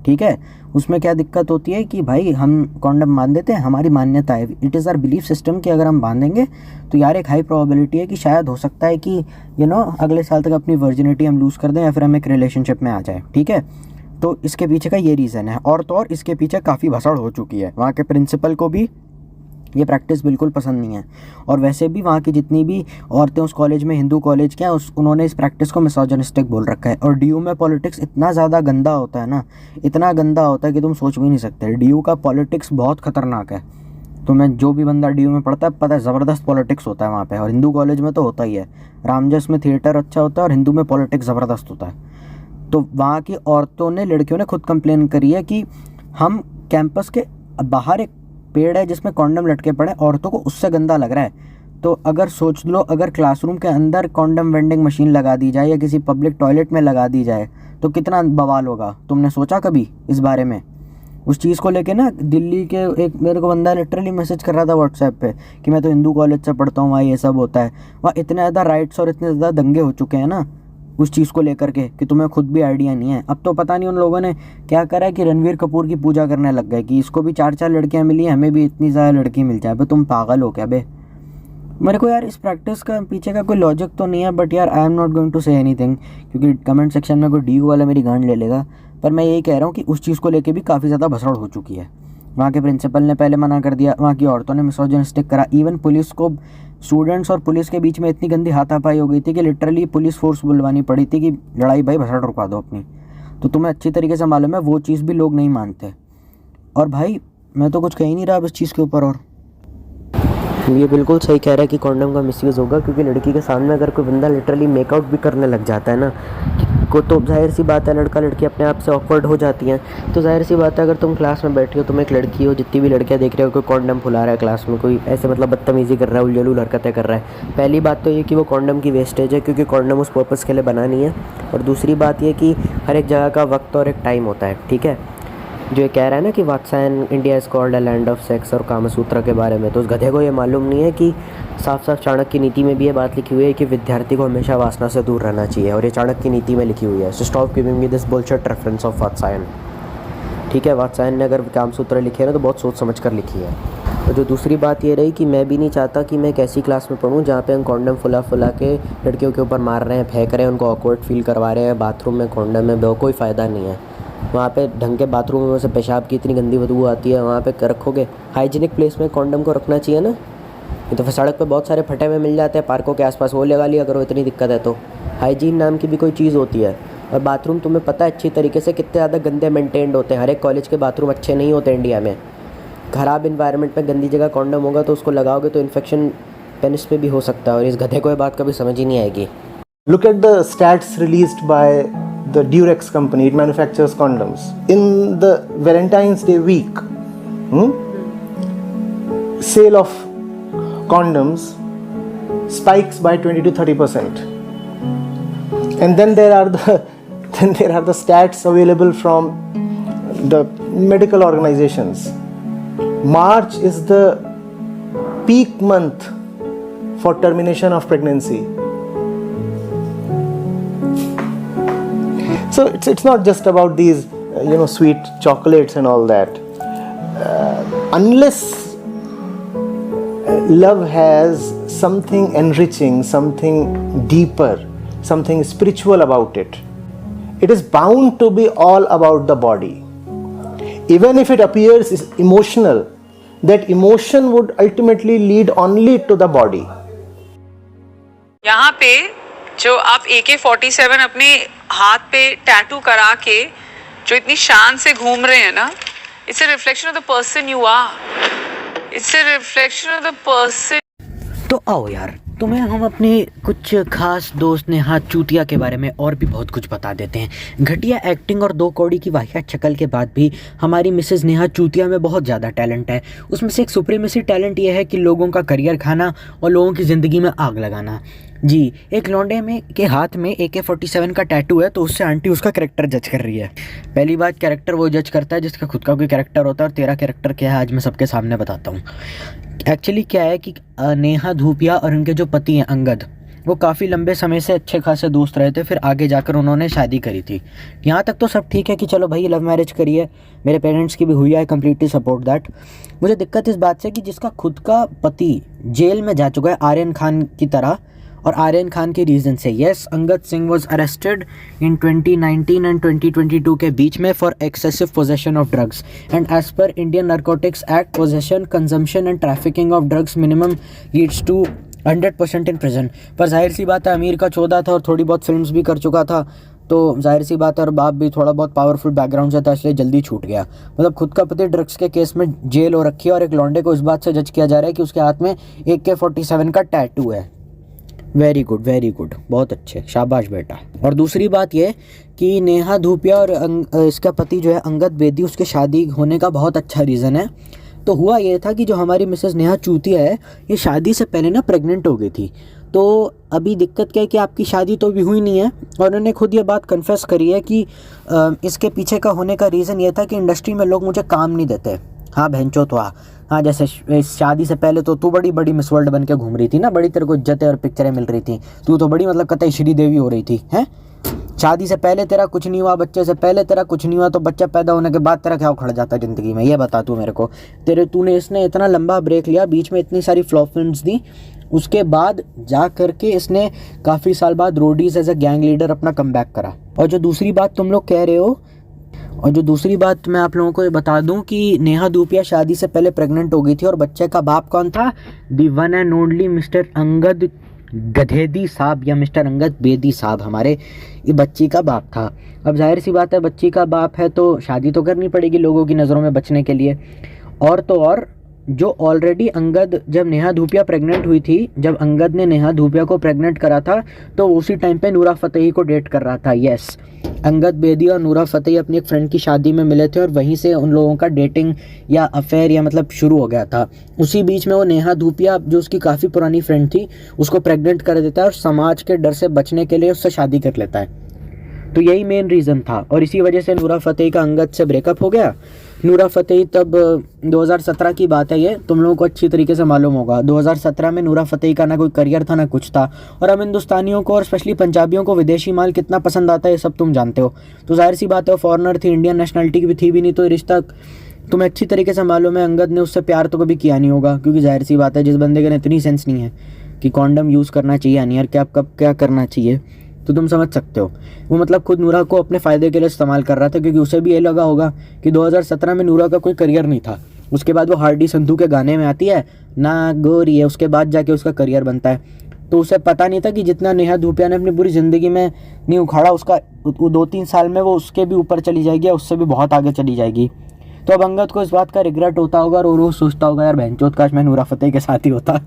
S7: ठीक है। उसमें क्या दिक्कत होती है कि भाई हम कॉन्डम बांध देते हैं, हमारी मान्यता है, it is our belief system कि अगर हम बांधेंगे तो यार एक हाई प्रोबेबिलिटी है कि शायद हो सकता है कि अगले साल तक अपनी वर्जिनिटी हम लूज़ कर दें या फिर हम एक रिलेशनशिप में आ जाए, ठीक है। तो इसके पीछे का ये रीज़न है, और तो और इसके पीछे काफ़ी भसड़ हो चुकी है। वहाँ के प्रिंसिपल को भी ये प्रैक्टिस बिल्कुल पसंद नहीं है, और वैसे भी वहाँ की जितनी भी औरतें उस कॉलेज में, हिंदू कॉलेज के हैं, उन्होंने इस प्रैक्टिस को मिसोजिनिस्टिक बोल रखा है। और डीयू में पॉलिटिक्स इतना ज़्यादा गंदा होता है ना, इतना गंदा होता है कि तुम सोच भी नहीं सकते। डीयू का पॉलिटिक्स बहुत ख़तरनाक है। तो मैं जो भी बंदा डीयू में पढ़ता है पता है, ज़बरदस्त पॉलिटिक्स होता है वहाँ पे, और हिंदू कॉलेज में तो होता ही है। रामजस में थिएटर अच्छा होता है और हिंदू में पॉलिटिक्स ज़बरदस्त होता है। तो वहाँ की औरतों ने, लड़कियों ने खुद कंप्लेन करी है कि हम कैंपस के बाहर एक पेड़ है जिसमें कॉन्डम लटके पड़े, औरतों को उससे गंदा लग रहा है। तो अगर सोच लो, अगर क्लासरूम के अंदर कॉन्डम वेंडिंग मशीन लगा दी जाए या किसी पब्लिक टॉयलेट में लगा दी जाए तो कितना बवाल होगा। तुमने सोचा कभी इस बारे में? उस चीज़ को लेके ना दिल्ली के एक मेरे को बंदा लिटरली मैसेज कर रहा था व्हाट्सएप पे कि मैं तो हिंदू कॉलेज से पढ़ता हूँ, वहाँ ये सब होता है। वहाँ इतने ज़्यादा राइट्स और इतने ज़्यादा दंगे हो चुके हैं ना उस चीज़ को लेकर के कि तुम्हें खुद भी आइडिया नहीं है। अब तो पता नहीं उन लोगों ने क्या करा है कि रणवीर कपूर की पूजा करने लग गए कि इसको भी 4-4 लड़कियाँ मिली, हमें भी इतनी ज़्यादा लड़की मिल जाए। बे तुम पागल हो क्या बे? मेरे को यार इस प्रैक्टिस का पीछे का कोई लॉजिक तो नहीं है, बट यार I am not going to say anything, क्योंकि कमेंट सेक्शन में कोई डी वाला मेरी गांड ले लेगा। पर मैं यही कह रहा हूँ कि उस चीज़ को लेके भी काफ़ी ज़्यादा भसड़ हो चुकी है। वहाँ के प्रिंसिपल ने पहले मना कर दिया, वहाँ की औरतों ने मिसोजिनिस्टिक करा, इवन पुलिस को, स्टूडेंट्स और पुलिस के बीच में इतनी गंदी हाथापाई हो गई थी कि लिटरली पुलिस फोर्स बुलवानी पड़ी थी कि लड़ाई भाई भसड़ रुकवा दो अपनी। तो तुम्हें अच्छी तरीके से मालूम है वो चीज़ भी लोग नहीं मानते। और भाई मैं तो कुछ कह ही नहीं रहा अब इस चीज़ के ऊपर। और
S14: ये बिल्कुल सही कह रहा है कि कॉन्डम का मिसयूज़ होगा, क्योंकि लड़की के सामने अगर कोई बंदा लिटरली मेकआउट भी करने लग जाता है ना को, तो जाहिर सी बात है लड़का लड़की अपने आप से ऑकवर्ड हो जाती हैं। तो जाहिर सी बात है अगर तुम क्लास में बैठी हो, तुम एक लड़की हो, जितनी भी लड़कियां देख रहे हो कोई कॉन्डम फुला रहा है क्लास में, कोई ऐसे मतलब बदतमीज़ी कर रहा है, उलझुल हरकतें कर रहा है, पहली बात तो ये कि वो कॉन्डम की वेस्टेज है, क्योंकि कॉन्डम उस पर्पज़ के लिए बना नहीं है। और दूसरी बात ये कि हर एक जगह का वक्त और एक टाइम होता है, ठीक है। जो ये कह रहा है ना कि Vatsyayan India is called a land of sex और कामसूत्र के बारे में, तो उस गधे को ये मालूम नहीं है कि साफ साफ चाणक्य की नीति में भी ये बात लिखी हुई है कि विद्यार्थी को हमेशा वासना से दूर रहना चाहिए, और ये चाणक्य की नीति में लिखी हुई है। So stop giving me this bullshit reference of Vatsyayan, ठीक है। वात्सायन ने अगर कामसूत्र लिखे है ना तो बहुत सोच समझ कर लिखी है। और जो दूसरी बात ये रही कि मैं भी नहीं चाहता कि मैं एक ऐसी क्लास में पढ़ूँ जहाँ पे हम कॉन्डम फुला के लड़कियों के ऊपर मार रहे हैं, फेंक रहे हैं, उनको ऑकवर्ड फील करवा रहे हैं, बाथरूम में कॉन्डम है, कोई फ़ायदा नहीं है। वहाँ पे ढंग के बाथरूम में से पेशाब की इतनी गंदी बदबू आती है, वहाँ पे रखोगे? हाइजीनिक प्लेस में कॉन्डम को रखना चाहिए ना। ये तो फिर सड़क पे बहुत सारे फटे हुए मिल जाते हैं पार्कों के आसपास, वो लगा लिया करो, इतनी दिक्कत है तो। हाइजीन नाम की भी कोई चीज़ होती है। और बाथरूम तुम्हें पता है अच्छी तरीके से कितने ज़्यादा गंदे मेंटेन्ड होते हैं। हर एक कॉलेज के बाथरूम अच्छे नहीं होते इंडिया में। ख़राब इन्वायरमेंट में गंदी जगह कॉन्डम होगा तो उसको लगाओगे तो इन्फेक्शन पेनिस पे भी हो सकता है, और इस गधे को ये बात कभी समझ ही नहीं आएगी।
S5: Look at the stats released by the Durex company. It manufactures condoms. In the Valentine's Day week, sale of condoms spikes by 20 to 30%. And then there are the stats available from the medical organizations. March is the peak month for termination of pregnancy. So it's not just about these sweet chocolates and all that. Unless love has something enriching, something deeper, something spiritual about it, it is bound to be all about the body. Even if it appears emotional, that emotion would ultimately lead only to the body.
S8: यहाँ पे जो आप AK-47 अपने हाथ पे tattoo करा के जो इतनी शान से घूम रहे हैं ना, it's a reflection of the person you are. It's a reflection of the person.
S7: तो आओ यार, तुम्हें हम अपने कुछ खास दोस्त नेहा चूतिया के बारे में और भी बहुत कुछ बता देते हैं। घटिया एक्टिंग और 2 कौड़ी की वाहियात शक्ल के बाद भी हमारी मिसेस नेहा चूतिया में बहुत ज़्यादा टैलेंट है। उसमें से एक सुप्रीमेसी टैलेंट ये है कि लोगों का करियर खाना और लोगों की ज़िंदगी में आग लगाना। जी, एक लौंडे में के हाथ में AK-47 का टैटू है तो उससे आंटी उसका कैरेक्टर जज कर रही है। पहली बात, कैरेक्टर वो जज करता है जिसका खुद का कोई कैरेक्टर होता है, और तेरा कैरेक्टर क्या है आज मैं सबके सामने बताता हूँ। एक्चुअली क्या है कि नेहा धूपिया और उनके जो पति हैं अंगद, वो काफ़ी लंबे समय से अच्छे खासे दोस्त रहे थे, फिर आगे जाकर उन्होंने शादी करी थी। यहाँ तक तो सब ठीक है कि चलो भाई लव मैरिज करी है, मेरे पेरेंट्स की भी हुई है, आई कम्प्लीटली सपोर्ट दैट। मुझे दिक्कत इस बात से कि जिसका खुद का पति जेल में जा चुका है आर्यन खान की तरह, और आर्यन खान के रीज़न से, yes, Angad Singh was arrested in 2019 and 2022 के बीच में for excessive possession of drugs, and as per Indian Narcotics Act possession, consumption and trafficking of drugs minimum leads to 100% in prison. पर जाहिर सी बात है अमीर का चौधा था और थोड़ी बहुत फिल्म्स भी कर चुका था, तो जाहिर सी बात है, और बाप भी थोड़ा बहुत पावरफुल बैकग्राउंड से था, इसलिए जल्दी छूट गया। मतलब खुद का पति ड्रग्स के केस में जेल हो रखी है और एक लौंडे को इस बात से जज किया जा रहा है कि उसके हाथ में AK-47 का टैटू है। वेरी गुड, वेरी गुड, बहुत अच्छे, शाबाश बेटा। और दूसरी बात ये कि नेहा धूपिया और इसका पति जो है अंगद बेदी, उसके शादी होने का बहुत अच्छा रीज़न है। तो हुआ ये था कि जो हमारी मिसेस नेहा चूतिया है, ये शादी से पहले ना प्रेग्नेंट हो गई थी। तो अभी दिक्कत क्या है कि आपकी शादी तो अभी हुई नहीं है, और उन्होंने खुद ये बात कन्फेस करी है कि इसके पीछे का होने का रीज़न ये था कि इंडस्ट्री में लोग मुझे काम नहीं देते। हाँ बहनचो तो हाँ, जैसे शादी से पहले तो तू बड़ी बड़ी मिस वर्ल्ड बन के घूम रही थी ना, बड़ी तेरे को इज्जतें और पिक्चरें मिल रही थी, तू तो बड़ी मतलब कतई श्रीदेवी हो रही थी हैं। शादी से पहले तेरा कुछ नहीं हुआ, बच्चे से पहले तेरा कुछ नहीं हुआ, तो बच्चा पैदा होने के बाद तेरा क्या उखड़ जाता है ज़िंदगी में, ये बता तू मेरे को। तूने इसने इतना लंबा ब्रेक लिया, बीच में इतनी सारी फ्लॉप फिल्म्स दी, उसके बाद जा करके इसने काफ़ी साल बाद Roadies as a gang leader अपना कमबैक करा। और जो दूसरी बात तुम लोग कह रहे हो, और जो दूसरी बात मैं आप लोगों को ये बता दूं कि नेहा धूपिया शादी से पहले प्रेग्नेंट हो गई थी, और बच्चे का बाप कौन था? The one and only mister Angad गधेदी साहब या मिस्टर अंगद बेदी साहब हमारे ये बच्ची का बाप था। अब जाहिर सी बात है, बच्ची का बाप है तो शादी तो करनी पड़ेगी लोगों की नज़रों में बचने के लिए। और तो और जो ऑलरेडी अंगद, जब नेहा धूपिया प्रेग्नेंट हुई थी, जब अंगद ने नेहा धूपिया को प्रेग्नेंट करा था, तो उसी टाइम पे नूरा फतेही को डेट कर रहा था। यस, अंगद बेदी और नूरा फतेही अपनी एक फ्रेंड की शादी में मिले थे, और वहीं से उन लोगों का डेटिंग या अफेयर या मतलब शुरू हो गया था। उसी बीच में वो नेहा धूपिया, जो उसकी काफ़ी पुरानी फ्रेंड थी, उसको प्रेग्नेंट कर देता है, और समाज के डर से बचने के लिए उससे शादी कर लेता है। तो यही मेन रीज़न था, और इसी वजह से नूरा फतेही का अंगद से ब्रेकअप हो गया। नूरा फतेही तब 2017 की बात है, ये तुम लोगों को अच्छी तरीके से मालूम होगा। 2017 में नूरा फतेही का ना कोई करियर था ना कुछ था, और हम हिंदुस्तानियों को और स्पेशली पंजाबियों को विदेशी माल कितना पसंद आता है ये सब तुम जानते हो। तो जाहिर सी बात है, वो फॉरेनर थी, इंडियन नेशनलिटी की भी थी भी नहीं, तो रिश्ता तुम्हें अच्छी तरीके से मालूम है। अंगद ने उससे प्यार तो कभी किया नहीं होगा, क्योंकि जाहिर सी बात है, जिस बंदे के इतनी सेंस नहीं है कि कॉन्डम यूज़ करना चाहिए या नहीं, यार क्या कब क्या करना चाहिए, तो तुम समझ सकते हो। वो मतलब खुद नूरा को अपने फ़ायदे के लिए इस्तेमाल कर रहा था, क्योंकि उसे भी ये लगा होगा कि 2017 में नूरा का कोई करियर नहीं था। उसके बाद वो हार्डी संधू के गाने में आती है ना गोरी है, उसके बाद जाके उसका करियर बनता है। तो उसे पता नहीं था कि जितना नेहा धूपिया ने अपनी पूरी ज़िंदगी में नहीं उखाड़ा, उसका 2-3 साल में वो उसके भी ऊपर चली जाएगी, उससे भी बहुत आगे चली जाएगी। तो अब अंगद को इस बात का रिग्रेट होता होगा, और वो रोज़ सोचता होगा, यार बहनचोद काश मैं नूरा फतेही के साथ ही होता।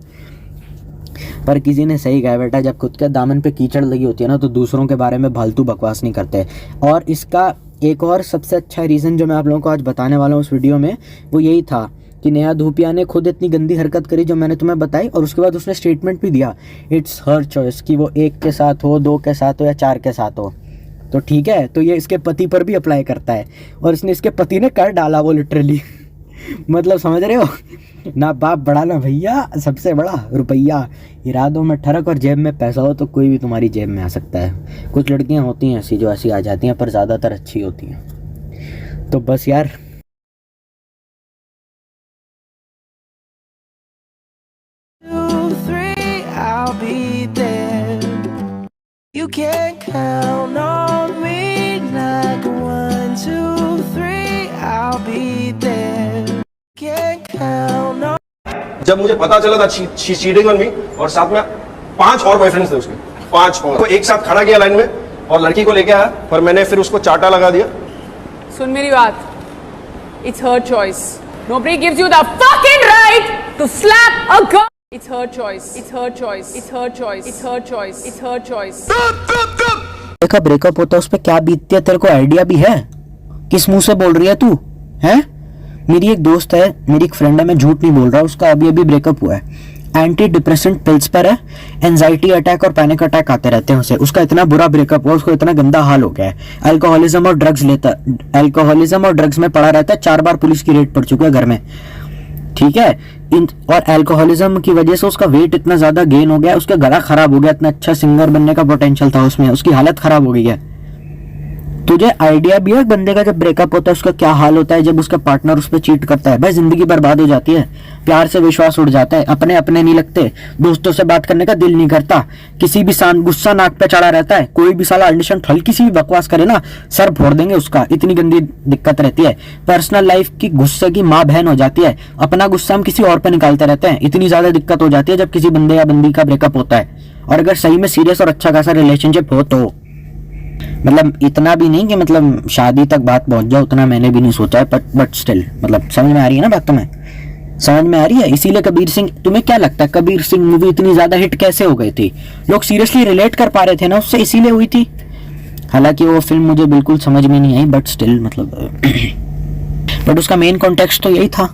S7: पर किसी ने सही कहा बेटा, जब खुद के दामन पे कीचड़ लगी होती है ना, तो दूसरों के बारे में फालतू बकवास नहीं करते। और इसका एक और सबसे अच्छा रीज़न जो मैं आप लोगों को आज बताने वाला हूँ उस वीडियो में, वो यही था कि नेहा धूपिया ने खुद इतनी गंदी हरकत करी जो मैंने तुम्हें बताई, और उसके बाद उसने स्टेटमेंट भी दिया, इट्स हर चॉइस, कि वो 1 के साथ हो, 2 के साथ हो या 4 के साथ हो। तो ठीक है, तो ये इसके पति पर भी अप्लाई करता है, और इसने इसके पति ने कर डाला वो लिटरली। मतलब समझ रहे हो ना, बाप बड़ा ना भैया, सबसे बड़ा रुपया। इरादों में ठरक और जेब में पैसा हो तो कोई भी तुम्हारी जेब में आ सकता है। कुछ लड़कियां होती हैं ऐसी जो ऐसी आ जाती हैं, पर ज़्यादातर अच्छी होती हैं। तो बस यार,
S9: You can count on me like 1, 2, 3, I'll be there. Can count on.
S3: जब मुझे पता चला था शी चीटिंग ऑन मी, और साथ में 5 और बॉयफ्रेंड्स थे उसके, 5 और को एक साथ खड़ा किया लाइन में, और लड़की को लेके आया, पर मैंने फिर उसको चाटा लगा दिया।
S8: सुन मेरी बात, it's her choice. Nobody gives you the fucking right to slap a girl. It's her choice. It's her choice. It's her choice. It's her choice. It's her choice.
S7: देखा ब्रेकअप होता है उस पर क्या बीतती है, तेरे को आइडिया भी है? किस मुंह से बोल रही है तू? हैं? मेरी एक दोस्त है, मेरी एक फ्रेंड है, मैं झूठ नहीं बोल रहा, उसका अभी अभी ब्रेकअप हुआ है। एंटी डिप्रेसेंट पिल्स पर है, एंजाइटी अटैक और पैनिक अटैक आते रहते हैं उसे। उसका इतना बुरा ब्रेकअप हुआ, उसको इतना गंदा हाल हो गया है। अल्कोहलिज्म और ड्रग्स लेता, अल्कोहलिज्म और ड्रग्स में पड़ा रहता है। 4 बार पुलिस की रेड पड़ चुकी है घर में, ठीक है। और अल्कोहलिज्म की वजह से उसका वेट इतना ज्यादा गेन हो गया, उसका गला खराब हो गया, इतना अच्छा सिंगर बनने का पोटेंशियल था उसमें, उसकी हालत खराब हो गई है। तुझे आइडिया भी है बंदे का जब ब्रेकअप होता है उसका क्या हाल होता है, जब उसका पार्टनर उस पर चीट करता है? भाई जिंदगी बर्बाद हो जाती है, प्यार से विश्वास उड़ जाता है, अपने अपने नहीं लगते, दोस्तों से बात करने का दिल नहीं करता, किसी भी गुस्सा नाक पे चढ़ा रहता है, कोई भी साला अंडरस्टैंड हल्की सी भी बकवास करे ना सर फोड़ देंगे उसका, इतनी गंदी दिक्कत रहती है। पर्सनल लाइफ की गुस्से की माँ बहन हो जाती है, अपना गुस्सा हम किसी और पे निकालते रहते हैं, इतनी ज्यादा दिक्कत हो जाती है जब किसी बंदे या बंदी का ब्रेकअप होता है। और अगर सही में सीरियस और अच्छा खासा रिलेशनशिप हो तो, मतलब इतना भी नहीं कि मतलब शादी तक बात पहुंच जाए, उतना मैंने भी नहीं सोचा है, बट स्टिल मतलब समझ में आ रही है ना बात? तुम्हें समझ में आ रही है? इसीलिए कबीर सिंह, तुम्हें क्या लगता है कबीर सिंह मूवी इतनी ज्यादा हिट कैसे हो गई थी? लोग सीरियसली रिलेट कर पा रहे थे ना उससे, इसीलिए हुई थी। हालांकि वो फिल्म मुझे बिल्कुल समझ में नहीं आई, बट स्टिल मतलब बट उसका मेन कॉन्टेक्स्ट तो यही था।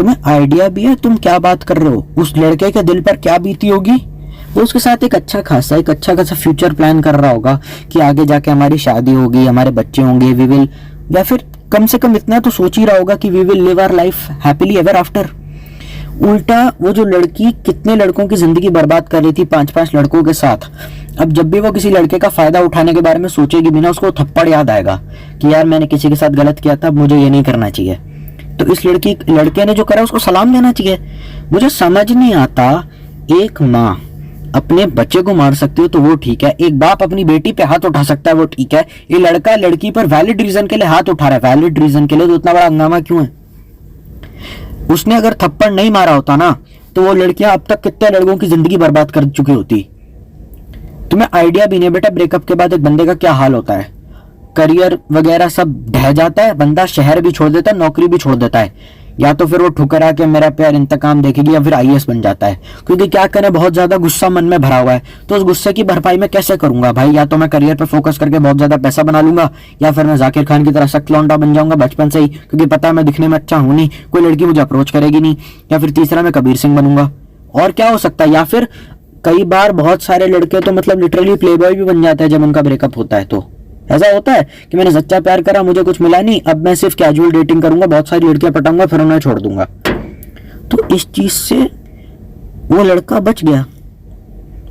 S7: तुम्हें आइडिया भी है तुम क्या बात कर रहे हो? उस लड़के के दिल पर क्या बीती होगी? वो उसके साथ एक अच्छा खासा फ्यूचर प्लान कर रहा होगा कि आगे जाके हमारी शादी होगी, हमारे बच्चे होंगे, वी विल, या फिर कम से कम इतना तो सोच ही रहा होगा कि we will live our life happily ever after. उल्टा वो जो लड़की कितने लड़कों की जिंदगी बर्बाद कर रही थी 5-5 लड़कों के साथ, अब जब भी वो किसी लड़के का फायदा उठाने के बारे में सोचेगी बिना, उसको थप्पड़ याद आएगा कि यार मैंने किसी के साथ गलत किया था, मुझे ये नहीं करना चाहिए। तो इस लड़के ने जो करा उसको सलाम देना चाहिए। मुझे समझ नहीं आता, एक माँ अपने बच्चे को मार सकती हो तो वो ठीक है, एक बाप अपनी बेटी पे हाथ उठा सकता है वो ठीक है, ये लड़का लड़की पर वैलिड रीजन के लिए हाथ उठा रहा है, वैलिड रीजन के लिए, तो इतना बड़ा हंगामा क्यों है? उसने अगर थप्पड़ नहीं मारा होता ना तो वो लड़कियां अब तक कितने लड़कों की जिंदगी बर्बाद कर चुकी होती। तुम्हें आइडिया भी नहीं बेटा ब्रेकअप के बाद एक बंदे का क्या हाल होता है, करियर वगैरह सब ढह जाता है, बंदा शहर भी छोड़ देता है, नौकरी भी छोड़ देता है, या तो फिर वो ठुकरा के मेरा प्यार इंतकाम देखेगी, या फिर IAS बन जाता है। क्योंकि क्या करें, बहुत ज्यादा गुस्सा मन में भरा हुआ है, तो उस गुस्से की भरपाई मैं कैसे करूंगा भाई? या तो मैं करियर पर फोकस करके बहुत ज्यादा पैसा बना लूंगा, या फिर मैं जाकिर खान की तरह सख्त लौंडा बन जाऊंगा बचपन से ही, क्योंकि पता है मैं दिखने में अच्छा हूं नहीं, कोई लड़की मुझे अप्रोच करेगी नहीं, या फिर तीसरा मैं कबीर सिंह बनूंगा। और क्या हो सकता है? या फिर कई बार बहुत सारे लड़के तो मतलब लिटरली प्लेबॉय भी बन जाते हैं जब उनका ब्रेकअप होता है। तो ऐसा होता है कि मैंने सच्चा प्यार करा, मुझे कुछ मिला नहीं, अब मैं सिर्फ कैजुअल डेटिंग करूंगा, बहुत सारी लड़कियां पटाऊंगा, फिर उन्हें छोड़ दूंगा। तो इस चीज से वो लड़का बच गया,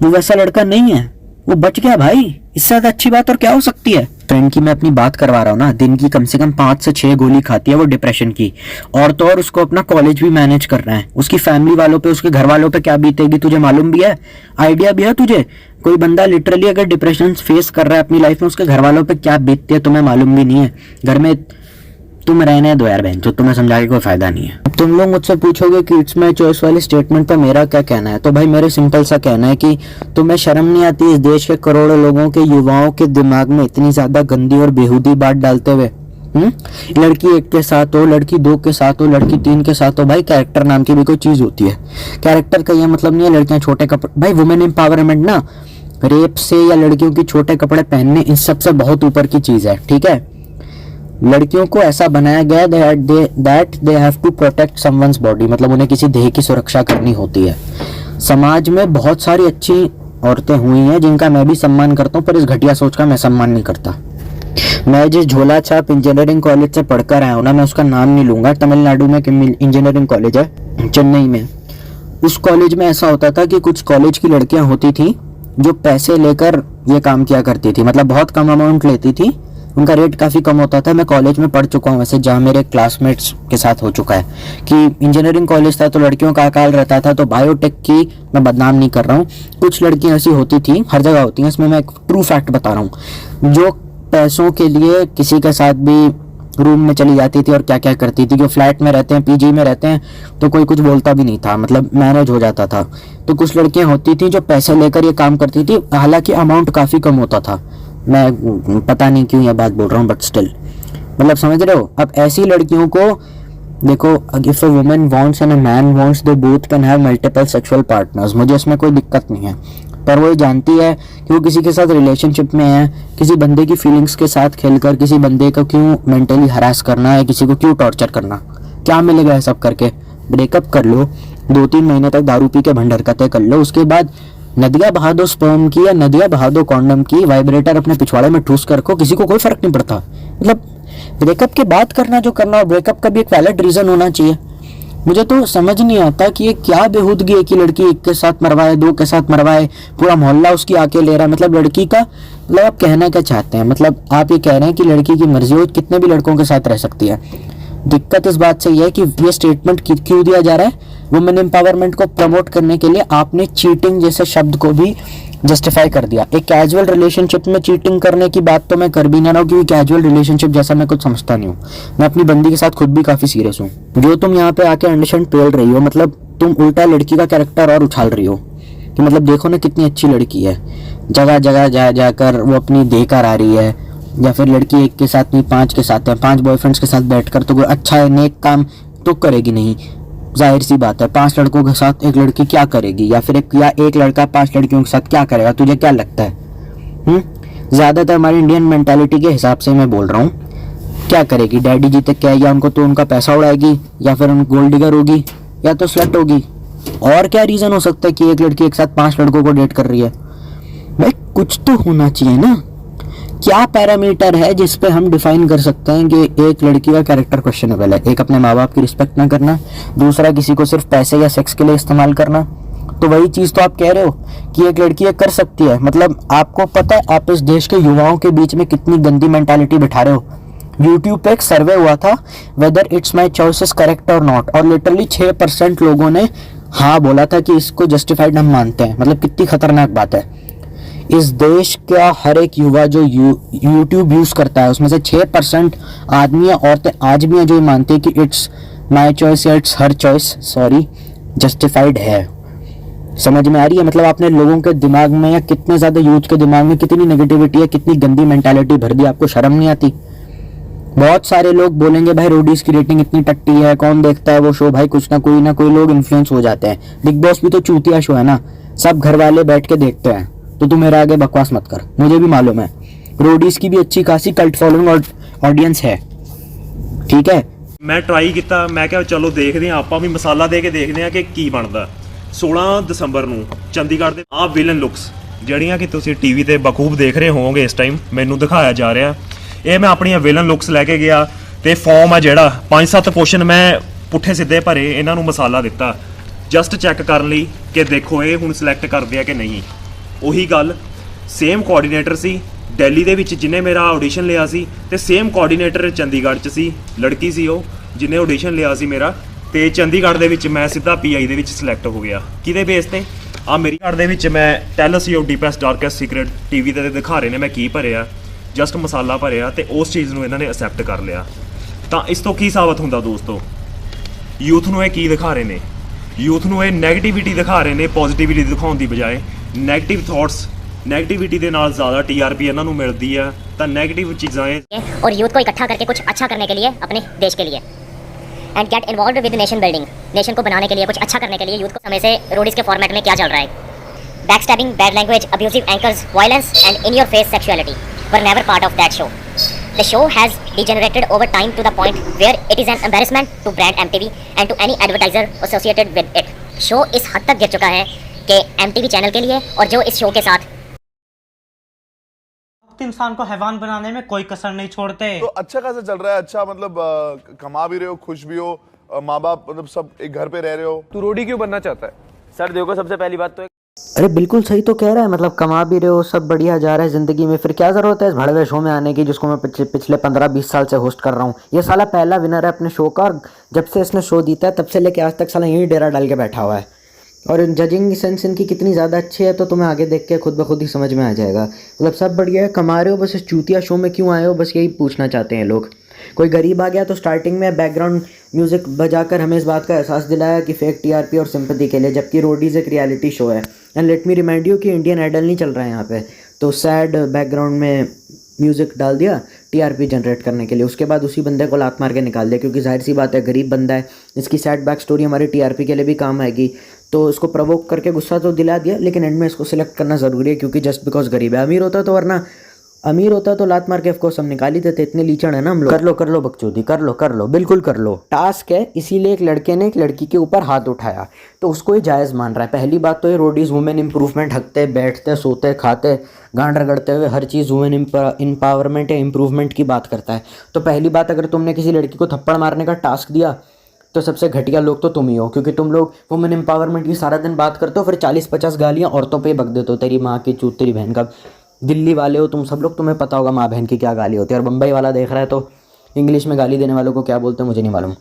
S7: वो वैसा लड़का नहीं है, वो बच गया भाई। इससे ज्यादा अच्छी बात और क्या हो सकती है? फ्रेंड की मैं अपनी बात करवा रहा हूँ ना, दिन की कम से कम 5 से 6 गोली खाती है वो डिप्रेशन की, और तो और उसको अपना कॉलेज भी मैनेज करना है। उसकी फैमिली वालों पे, उसके घर वालों पे क्या बीतेगी तुझे मालूम भी है? आइडिया भी है तुझे? कोई बंदा लिटरली अगर डिप्रेशन फेस कर रहा है अपनी लाइफ में, उसके घर वालों पे क्या बीतती है तुम्हें मालूम भी नहीं है। घर में तुम रहने दो यार बहन, जो तुम्हें समझा के कोई फायदा नहीं है। अब तुम लोग मुझसे पूछोगे कि इट्स माय चॉइस वाली स्टेटमेंट पर मेरा क्या कहना है, तो भाई मेरे सिंपल सा कहना है कि तुम्हें शर्म नहीं आती इस देश के करोड़ों लोगों के, युवाओं के दिमाग में इतनी ज्यादा गंदी और बेहूदी बात डालते हुए? लड़की 1 के साथ हो, लड़की 2 के साथ हो, लड़की 3 के साथ हो, भाई कैरेक्टर नाम की भी कोई चीज होती है। कैरेक्टर का यह मतलब नहीं है लड़कियां छोटे कपड़े, भाई वुमेन एम्पावरमेंट ना रेप से या लड़कियों की छोटे कपड़े पहनने, इन सबसे बहुत ऊपर की चीज है, ठीक है? लड़कियों को ऐसा बनाया गया that they have to protect someone's body, मतलब उन्हें किसी देह की सुरक्षा करनी होती है। समाज में बहुत सारी अच्छी औरतें हुई हैं जिनका मैं भी सम्मान करता हूँ, पर इस घटिया सोच का मैं सम्मान नहीं करता। मैं जिस झोला छाप इंजीनियरिंग कॉलेज से पढ़कर आया हूँ ना, मैं उसका नाम नहीं लूंगा, तमिलनाडु में इंजीनियरिंग कॉलेज है चेन्नई में। उस कॉलेज में ऐसा होता था कि कुछ कॉलेज की लड़कियां होती थी जो पैसे लेकर ये काम किया करती थी, मतलब बहुत कम अमाउंट लेती थी, उनका रेट काफ़ी कम होता था। मैं कॉलेज में पढ़ चुका हूँ वैसे, जहाँ मेरे क्लासमेट्स के साथ हो चुका है कि इंजीनियरिंग कॉलेज था तो लड़कियों का अकाल रहता था। तो बायोटेक की मैं बदनाम नहीं कर रहा हूँ, कुछ लड़कियाँ ऐसी होती थी, हर जगह होती हैं, इसमें मैं एक ट्रू फैक्ट बता रहा हूँ, जो पैसों के लिए किसी के साथ भी रूम में चली जाती थी और क्या क्या करती थी। जो फ्लैट में रहते हैं, PG में रहते हैं, तो कोई कुछ बोलता भी नहीं था, मतलब मैनेज हो जाता था। तो कुछ लड़कियां होती थी जो पैसे लेकर ये काम करती थी, हालांकि अमाउंट काफ़ी कम होता था। मैं पता नहीं क्यों ये बात बोल रहा हूँ, बट स्टिल मतलब समझ रहे हो। अब ऐसी लड़कियों को देखो, if a woman wants and a man wants, they both can have multiple sexual partners, मुझे इसमें कोई दिक्कत नहीं है। पर वो जानती है कि वो किसी के साथ रिलेशनशिप में है, किसी बंदे की फीलिंग्स के साथ खेलकर किसी बंदे को क्यों मेंटली हरास करना है, किसी को क्यों टॉर्चर करना, क्या मिलेगा ये सब करके? ब्रेकअप कर लो, 2-3 महीने तक दारू पी के भंडरकते कर लो, उसके बाद नदियाँ बहा दो स्पर्म की या नदियाँ बहा दो कॉन्डम की, वाइब्रेटर अपने पिछवाड़े में ठूस कर रखो, किसी को कोई फर्क नहीं पड़ता। मतलब ब्रेकअप के बाद करना जो करना, और ब्रेकअप का भी एक वैलिड रीजन होना चाहिए। मुझे तो समझ नहीं आता कि ये क्या बेहूदगी है कि लड़की 1 के साथ मरवाए, 2 के साथ मरवाए, पूरा मोहल्ला उसकी आके ले रहा है। मतलब लड़की का, मतलब आप कहना क्या चाहते हैं? मतलब आप ये कह रहे हैं कि लड़की की मर्जी हो कितने भी लड़कों के साथ रह सकती है। दिक्कत इस बात से यह है कि ये स्टेटमेंट क्यों दिया जा रहा है? वुमेन एम्पावरमेंट को प्रमोट करने के लिए आपने चीटिंग जैसे शब्द को भी जस्टिफाई कर दिया। एक कैजुअल रिलेशनशिप में चीटिंग करने की बात तो मैं कर भी ना रहा हूँ, क्योंकि कैजुअल रिलेशनशिप जैसा मैं कुछ समझता नहीं हूँ। मैं अपनी बंदी के साथ खुद भी काफ़ी सीरियस हूँ। जो तुम यहाँ पे आके अंडरस्टैंड पेल रही हो, मतलब तुम उल्टा लड़की का कैरेक्टर और उछाल रही हो कि मतलब देखो ना कितनी अच्छी लड़की है, जगह जगह जा जाकर वो अपनी देकर आ रही है, या फिर लड़की 1 के साथ नहीं 5 के साथ है, 5 बॉयफ्रेंड्स के साथ बैठकर तो कोई अच्छा है नेक काम तो करेगी नहीं। जाहिर सी बात है 5 लड़कों के साथ एक लड़की क्या करेगी, या फिर एक लड़का 5 लड़कियों के साथ क्या करेगा? तुझे क्या लगता है? ज़्यादातर हमारी इंडियन मेंटालिटी के हिसाब से मैं बोल रहा हूँ, क्या करेगी? डैडी जीते क्या, या उनको तो उनका पैसा उड़ाएगी, या फिर उन गोल्ड डिगर होगी, या तो स्लट होगी। और क्या रीज़न हो सकता है कि एक लड़की एक साथ 5 लड़कों को डेट कर रही है? भाई कुछ तो होना चाहिए ना। क्या पैरामीटर है जिस पे हम डिफाइन कर सकते हैं कि एक लड़की का कैरेक्टर क्वेश्चनेबल है? एक, अपने माँ बाप की रिस्पेक्ट ना करना, दूसरा किसी को सिर्फ पैसे या सेक्स के लिए इस्तेमाल करना। तो वही चीज़ तो आप कह रहे हो कि एक लड़की ये कर सकती है। मतलब आपको पता है आप इस देश के युवाओं के बीच में कितनी गंदी मेंटालिटी बिठा रहे हो। यूट्यूब पे एक सर्वे हुआ था, whether it's my choice is correct और नॉट, और लिटरली 6% लोगों ने हाँ बोला था कि इसको जस्टिफाइड हम मानते हैं। मतलब कितनी खतरनाक बात है। इस देश का हर एक युवा जो यूट्यूब यूज़ करता है उसमें से 6% आदमी या औरतें आज भी हैं जो ये मानते हैं कि इट्स माई चॉइस या इट्स हर चॉइस जस्टिफाइड है। समझ में आ रही है? मतलब आपने लोगों के दिमाग में, या कितने ज़्यादा यूथ के दिमाग में कितनी नेगेटिविटी है, कितनी गंदी मेंटालिटी भर दी। आपको शर्म नहीं आती? बहुत सारे लोग बोलेंगे भाई रोडीज की रेटिंग इतनी टट्टी है, कौन देखता है वो शो? भाई कुछ ना कोई लोग इन्फ्लुएंस हो जाते हैं। बिग बॉस भी तो चूतिया शो है ना, सब घर वाले बैठ के देखते हैं। तो तू मेरे आगे बकवास मत कर, मुझे भी मालूम है रोडीज की भी अच्छी खासी कल्ट फॉलोइंग और ऑडियंस है, ठीक है।
S2: मैं ट्राई किया, मैं क्या चलो देखते हैं, ਆਪਾਂ ਵੀ ਮਸਾਲਾ ਦੇ ਕੇ ਦੇਖਦੇ ਹਾਂ ਕਿ ਕੀ ਬਣਦਾ। 16 ਦਸੰਬਰ ਨੂੰ ਚੰਡੀਗੜ੍ਹ ਦੇ ਆ ਵਿਲਨ ਲੁਕਸ ਜਿਹੜੀਆਂ ਕਿ ਤੁਸੀਂ ਟੀਵੀ ਤੇ ਬਖੂਬ ਦੇਖ ਰਹੇ ਹੋਵੋਗੇ ਇਸ ਟਾਈਮ ਮੈਨੂੰ ਦਿਖਾਇਆ ਜਾ ਰਿਹਾ। ਇਹ ਮੈਂ ਆਪਣੀਆਂ ਵਿਲਨ ਲੁਕਸ ਲੈ ਕੇ ਗਿਆ ਤੇ ਫਾਰਮ ਆ ਜਿਹੜਾ 5-7 ਕੁਐਸਚਨ ਮੈਂ ਪੁੱਠੇ ਸਿੱਧੇ ਭਰੇ, ਇਹਨਾਂ ਨੂੰ ਮਸਾਲਾ ਦਿੱਤਾ ਜਸਟ ਚੈੱਕ ਕਰਨ ਲਈ ਕਿ ਦੇਖੋ ਇਹ ਹੁਣ ਸਿਲੈਕਟ ਕਰਦੇ ਆ ਕਿ ਨਹੀਂ। ਉਹੀ ਗੱਲ ਸੇਮ ਕੋਆਰਡੀਨੇਟਰ ਸੀ ਦਿੱਲੀ ਦੇ ਵਿੱਚ ਜਿਹਨੇ ਮੇਰਾ ਆਡੀਸ਼ਨ ਲਿਆ ਸੀ, ਤੇ ਸੇਮ ਕੋਆਰਡੀਨੇਟਰ ਚੰਡੀਗੜ੍ਹ 'ਚ ਸੀ, ਲੜਕੀ ਸੀ ਉਹ ਜਿਹਨੇ ਆਡੀਸ਼ਨ ਲਿਆ ਸੀ ਮੇਰਾ। ਤੇ ਚੰਡੀਗੜ੍ਹ ਦੇ ਵਿੱਚ ਮੈਂ ਸਿੱਧਾ PI ਦੇ ਵਿੱਚ ਸਿਲੈਕਟ ਹੋ ਗਿਆ। ਕਿਹਦੇ ਬੇਸ ਤੇ? ਆ ਮੇਰੀ ਘਰ ਦੇ ਵਿੱਚ ਮੈਂ ਟੈਲ ਅਸ ਯੋਰ ਡੀਪੈਸਟ ਡਾਰਕੈਸਟ ਸੀਕ੍ਰੇਟ ਟੀਵੀ ਤੇ ਦਿਖਾ ਰਹੇ ਨੇ ਮੈਂ ਕੀ ਭਰਿਆ, ਜਸਟ ਮਸਾਲਾ ਭਰਿਆ ਤੇ ਉਸ ਚੀਜ਼ ਨੂੰ ਇਹਨਾਂ ਨੇ ਅਸੈਪਟ ਕਰ ਲਿਆ। ਤਾਂ ਇਸ ਤੋਂ ਕੀ ਸਾਬਤ ਹੁੰਦਾ ਦੋਸਤੋ? ਯੂਥ ਨੂੰ ਇਹ ਕੀ ਦਿਖਾ ਰਹੇ ਨੇ? ਯੂਥ ਨੂੰ ਇਹ ਨੈਗੇਟਿਵਿਟੀ ਦਿਖਾ ਰਹੇ ਨੇ, ਪੋਜ਼ਿਟਿਵਿਟੀ ਦਿਖਾਉਣ ਦੀ ਬਜਾਏ ਨੈਗੇਟਿਵ ਥਾਟਸ, नेगेटिविटी के नाल ज़्यादा TRP इन्हां नूं मिलदी है। तो नेगेटिव चीज़ां
S15: और यूथ को इकट्ठा करके कुछ अच्छा करने के लिए, अपने देश के लिए, and get involve with nation building, nation को बनाने के लिए, कुछ अच्छा करने के लिए यूथ को समय से रोडीज के फॉर्मेट में क्या चल रहा है। Back stabbing, bad language, abusive anchors, violence and in your face sexuality were never part of that show. The show has degenerated over time to the point where it is an embarrassment to brand MTV and to any advertiser associated with it. Show इस हद तक गिर चुका है कि MTV channel के लिए और जो इस शो के साथ
S12: इंसान को हैवान बनाने में कोई कसर नहीं छोड़ते।
S10: तो अच्छा खासा चल रहा है, अच्छा मतलब कमा भी रहे हो, खुश भी हो, माँ बाप मतलब सब एक घर पे रह रहे हो। तू रोडी क्यों बनना चाहता है?
S14: सर देखो सबसे पहली बात तो अरे बिल्कुल सही तो कह रहा है, मतलब कमा भी रहे हो, सब बढ़िया जा रहा है ज़िंदगी में, फिर क्या ज़रूरत है इस भड़वे शो में आने की जिसको मैं पिछले 15-20 साल से होस्ट कर रहा हूँ। ये साला पहला विनर है अपने शो का, और जब से इसने शो जीता है तब से लेके आज तक साला यहीं डेरा डाल के बैठा हुआ है। और जजिंग सेंस इनकी कितनी ज़्यादा अच्छी है तो तुम्हें आगे देख के खुद ब खुद ही समझ में आ जाएगा। मतलब सब बढ़िया है, कमा रहे हो, बस इस चूतिया शो में क्यों आए हो, बस यही पूछना चाहते हैं लोग। कोई गरीब आ गया तो स्टार्टिंग में बैकग्राउंड म्यूज़िक बजाकर हमें इस बात का एहसास दिलाया कि फेक TRP और सिंपैथी के लिए, जबकि रोडीज़ एक रियलिटी शो है। And let me remind you कि इंडियन आइडल नहीं चल रहा है यहाँ पे, तो सैड बैकग्राउंड में म्यूज़िक डाल दिया TRP जनरेट करने के लिए, उसके बाद उसी बंदे को लात मार के निकाल दिया, क्योंकि जाहिर सी बात है गरीब बंदा है, इसकी सैड बैक स्टोरी हमारी TRP के लिए भी काम आएगी। तो इसको प्रवोक करके गुस्सा तो दिला दिया, लेकिन एंड में इसको सिलेक्ट करना ज़रूरी है, क्योंकि जस्ट बिकॉज गरीब है। अमीर होता तो वरना अमीर होता तो लात मार के ऑफकोर्स हम निकाल ही देते, इतने लीचड़ है ना हम लोग। कर लो बकचोदी, कर लो बिल्कुल कर लो। टास्क है, इसीलिए एक लड़के ने एक लड़की के ऊपर हाथ उठाया तो उसको ये जायज़ मान रहा है। पहली बात तो ये रोडीज़ वुमेन इंप्रूवमेंट, हकते बैठते सोते खाते गांड रगड़ते हुए हर चीज़ वुमेन इंपावरमेंट या इम्प्रूवमेंट की बात करता है। तो पहली बात, अगर तुमने किसी लड़की को थप्पड़ मारने का टास्क दिया तो सबसे घटिया लोग तो तुम ही हो, क्योंकि तुम लोग वुमेन एम्पावरमेंट की सारा दिन बात करते हो, फिर 40-50 गालियाँ औरतों पे बक देते हो, तेरी माँ की चूत, तेरी बहन का। दिल्ली वाले हो तुम सब लोग, तुम्हें पता होगा माँ बहन की क्या गाली होती है, और बम्बई वाला देख रहा है तो इंग्लिश में गाली देने वालों को क्या बोलते हैं मुझे नहीं मालूम,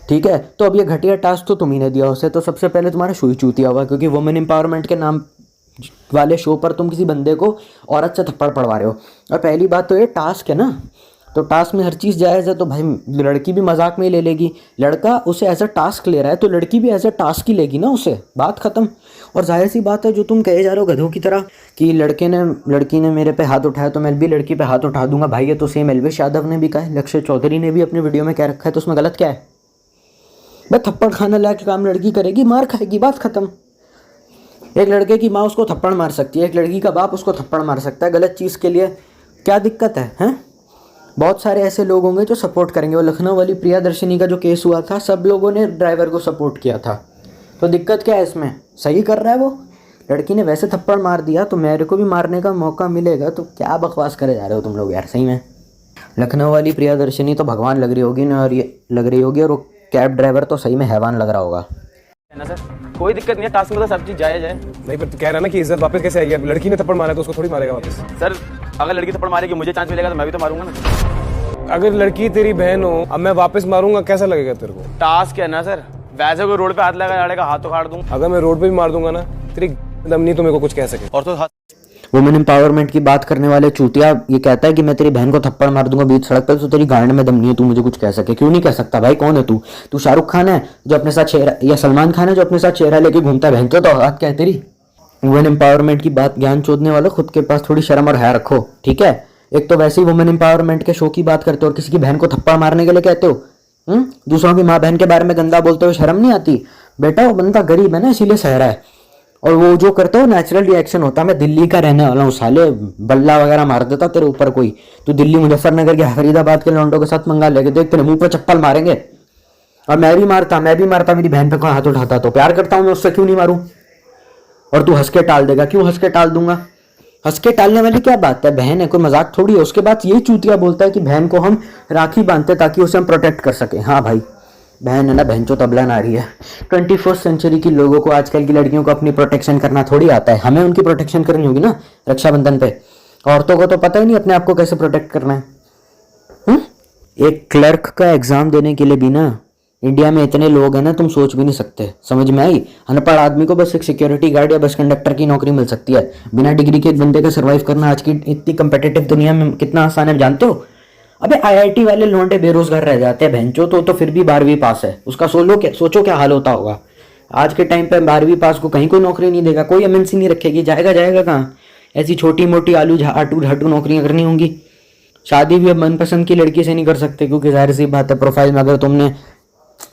S14: ठीक है। तो अब ये घटिया टास्क तो तुम ही ने दिया उसे, तो सबसे पहले तुम्हारा शो ही चूतिया हुआ, क्योंकि वुमेन एम्पावरमेंट के नाम वाले शो पर तुम किसी बंदे को औरत से थप्पड़ पड़वा रहे हो। और पहली बात तो ये टास्क है ना, तो टास्क में हर चीज़ जायज़ है, तो भाई लड़की भी मजाक में ही ले लेगी, लड़का उसे एज अ टास्क ले रहा है तो लड़की भी एज अ टास्क ही लेगी ना उसे, बात ख़त्म। और जाहिर सी बात है जो तुम कहे जा रहे हो गधों की तरह कि लड़की ने मेरे पे हाथ उठाया तो मैं भी लड़की पे हाथ उठा दूंगा, भाई ये तो सेम एल्विश यादव ने भी कहा है, लक्ष्य चौधरी ने भी अपने वीडियो में कह रखा है, तो उसमें गलत क्या है? भाई थप्पड़ खाना लायक काम लड़की करेगी, मार खाएगी, बात ख़त्म। एक लड़के की माँ उसको थप्पड़ मार सकती है, एक लड़की का बाप उसको थप्पड़ मार सकता है, गलत चीज़ के लिए क्या दिक्कत है?
S7: बहुत सारे ऐसे लोग होंगे जो सपोर्ट करेंगे। वो लखनऊ वाली प्रियादर्शनी का जो केस हुआ था, सब लोगों ने ड्राइवर को सपोर्ट किया था, तो दिक्कत क्या है इसमें? सही कर रहा है वो। लड़की ने वैसे थप्पड़ मार दिया तो मेरे को भी मारने का मौका मिलेगा, तो क्या बकवास करे जा रहे हो तुम लोग यार सही में। लखनऊ वाली प्रियादर्शनी तो भगवान लग रही होगी ना, और ये लग रही होगी, और वो कैब ड्राइवर तो सही में हैवान लग रहा होगा।
S16: ना सर कोई दिक्कत नहीं है, टास्क में तो सब चीज जायज है। नहीं पर तू कह रहा ना कि इज्जत वापस कैसे आएगी? अब लड़की ने थप्पड़ मारा तो उसको थोड़ी मारेगा वापस। सर अगर लड़की थप्पड़ मारेगी मुझे चांस मिलेगा तो मैं भी तो मारूंगा ना। अगर लड़की तेरी बहन हो, अब मैं वापस मारूंगा, कैसा लगेगा तेरे को? टास्क है ना सर, वैसे कोई रोड पे हाथ लगा हाथ तो काट दूं। अगर मैं रोड पे भी मार दूंगा ना, तेरी दम नहीं तो मेरे को कुछ कह सके। और तो
S7: वुमेन एम्पावरमेंट की बात करने वाले चूतिया ये कहता है कि मैं तेरी बहन को थप्पड़ मार दूंगा बीच सड़क पर, तो तेरी गांड में दम नहीं है, तू मुझे कुछ कह सके? क्यों नहीं कह सकता भाई? कौन है तू? तू शाहरुख खान है जो अपने साथ चेहरा, या सलमान खान है जो अपने साथ चेहरा लेके घूमता है? बहन तो औकात क्या है तेरी? वुमेन एम्पावरमेंट की बात ज्ञान चोदने वालों, खुद के पास थोड़ी शर्म और हया रखो, ठीक है? एक तो वैसे ही वुमेन एम्पावरमेंट के शो की बात करते हो और किसी की बहन को थप्पड़ मारने के लिए कहते हो। दूसरों की माँ बहन के बारे में गंदा बोलते हो, शर्म नहीं आती? बेटा वो बंदा गरीब है ना, इसीलिए सह रहा है, और वो जो करते हो नेचुरल रिएक्शन होता है। मैं दिल्ली का रहने वाला हूँ साले, बल्ला वगैरह मार देता तेरे ऊपर कोई। तू दिल्ली मुजफ्फरनगर के फरीदाबाद के लौंडों के साथ मंगा लेके देख, तेरे मुंह पे चप्पल मारेंगे। और मैं भी मारता मेरी बहन पे कोई हाथ उठाता तो प्यार करता हूँ मैं उससे, क्यों नहीं मारूं? और तू हंस के टाल देगा, क्यों हंस के टाल दूंगा? हंस के टालने वाली क्या बात है? बहन है, कोई मजाक थोड़ी है। उसके बाद यही चूतिया बोलता है कि बहन को हम राखी बांधते ताकि उसे हम प्रोटेक्ट कर सके। हाँ भाई बहन है ना, बहन चो तबला ना रही है। 21st सेंचुरी की लोगों को, आजकल की लड़कियों को अपनी प्रोटेक्शन करना थोड़ी आता है। हमें उनकी प्रोटेक्शन करनी होगी ना रक्षाबंधन पे। औरतों को तो पता ही नहीं अपने आप को कैसे प्रोटेक्ट करना है। एक क्लर्क का एग्जाम देने के लिए भी ना इंडिया में इतने लोग हैं ना, तुम सोच भी नहीं सकते। समझ में आई? अनपढ़ आदमी को बस एक सिक्योरिटी गार्ड या बस कंडक्टर की नौकरी मिल सकती है। बिना डिग्री के एक बंदे का सर्वाइव करना आज की इतनी कंपेटिटिव दुनिया में कितना आसान है, जानते हो? अबे IIT वाले लौंडे बेरोजगार रह जाते हैं भैंचो, तो फिर भी 12वीं पास है उसका। सोचो क्या हाल होता होगा आज के टाइम पे। 12वीं पास को कहीं कोई नौकरी नहीं देगा, कोई MNC नहीं रखेगी, जाएगा कहाँ? ऐसी छोटी मोटी आलू झाटू नौकरियां करनी होंगी। शादी भी अब मनपसंद की लड़की से नहीं कर सकते, क्योंकि जाहिर सी बात है प्रोफाइल में अगर तुमने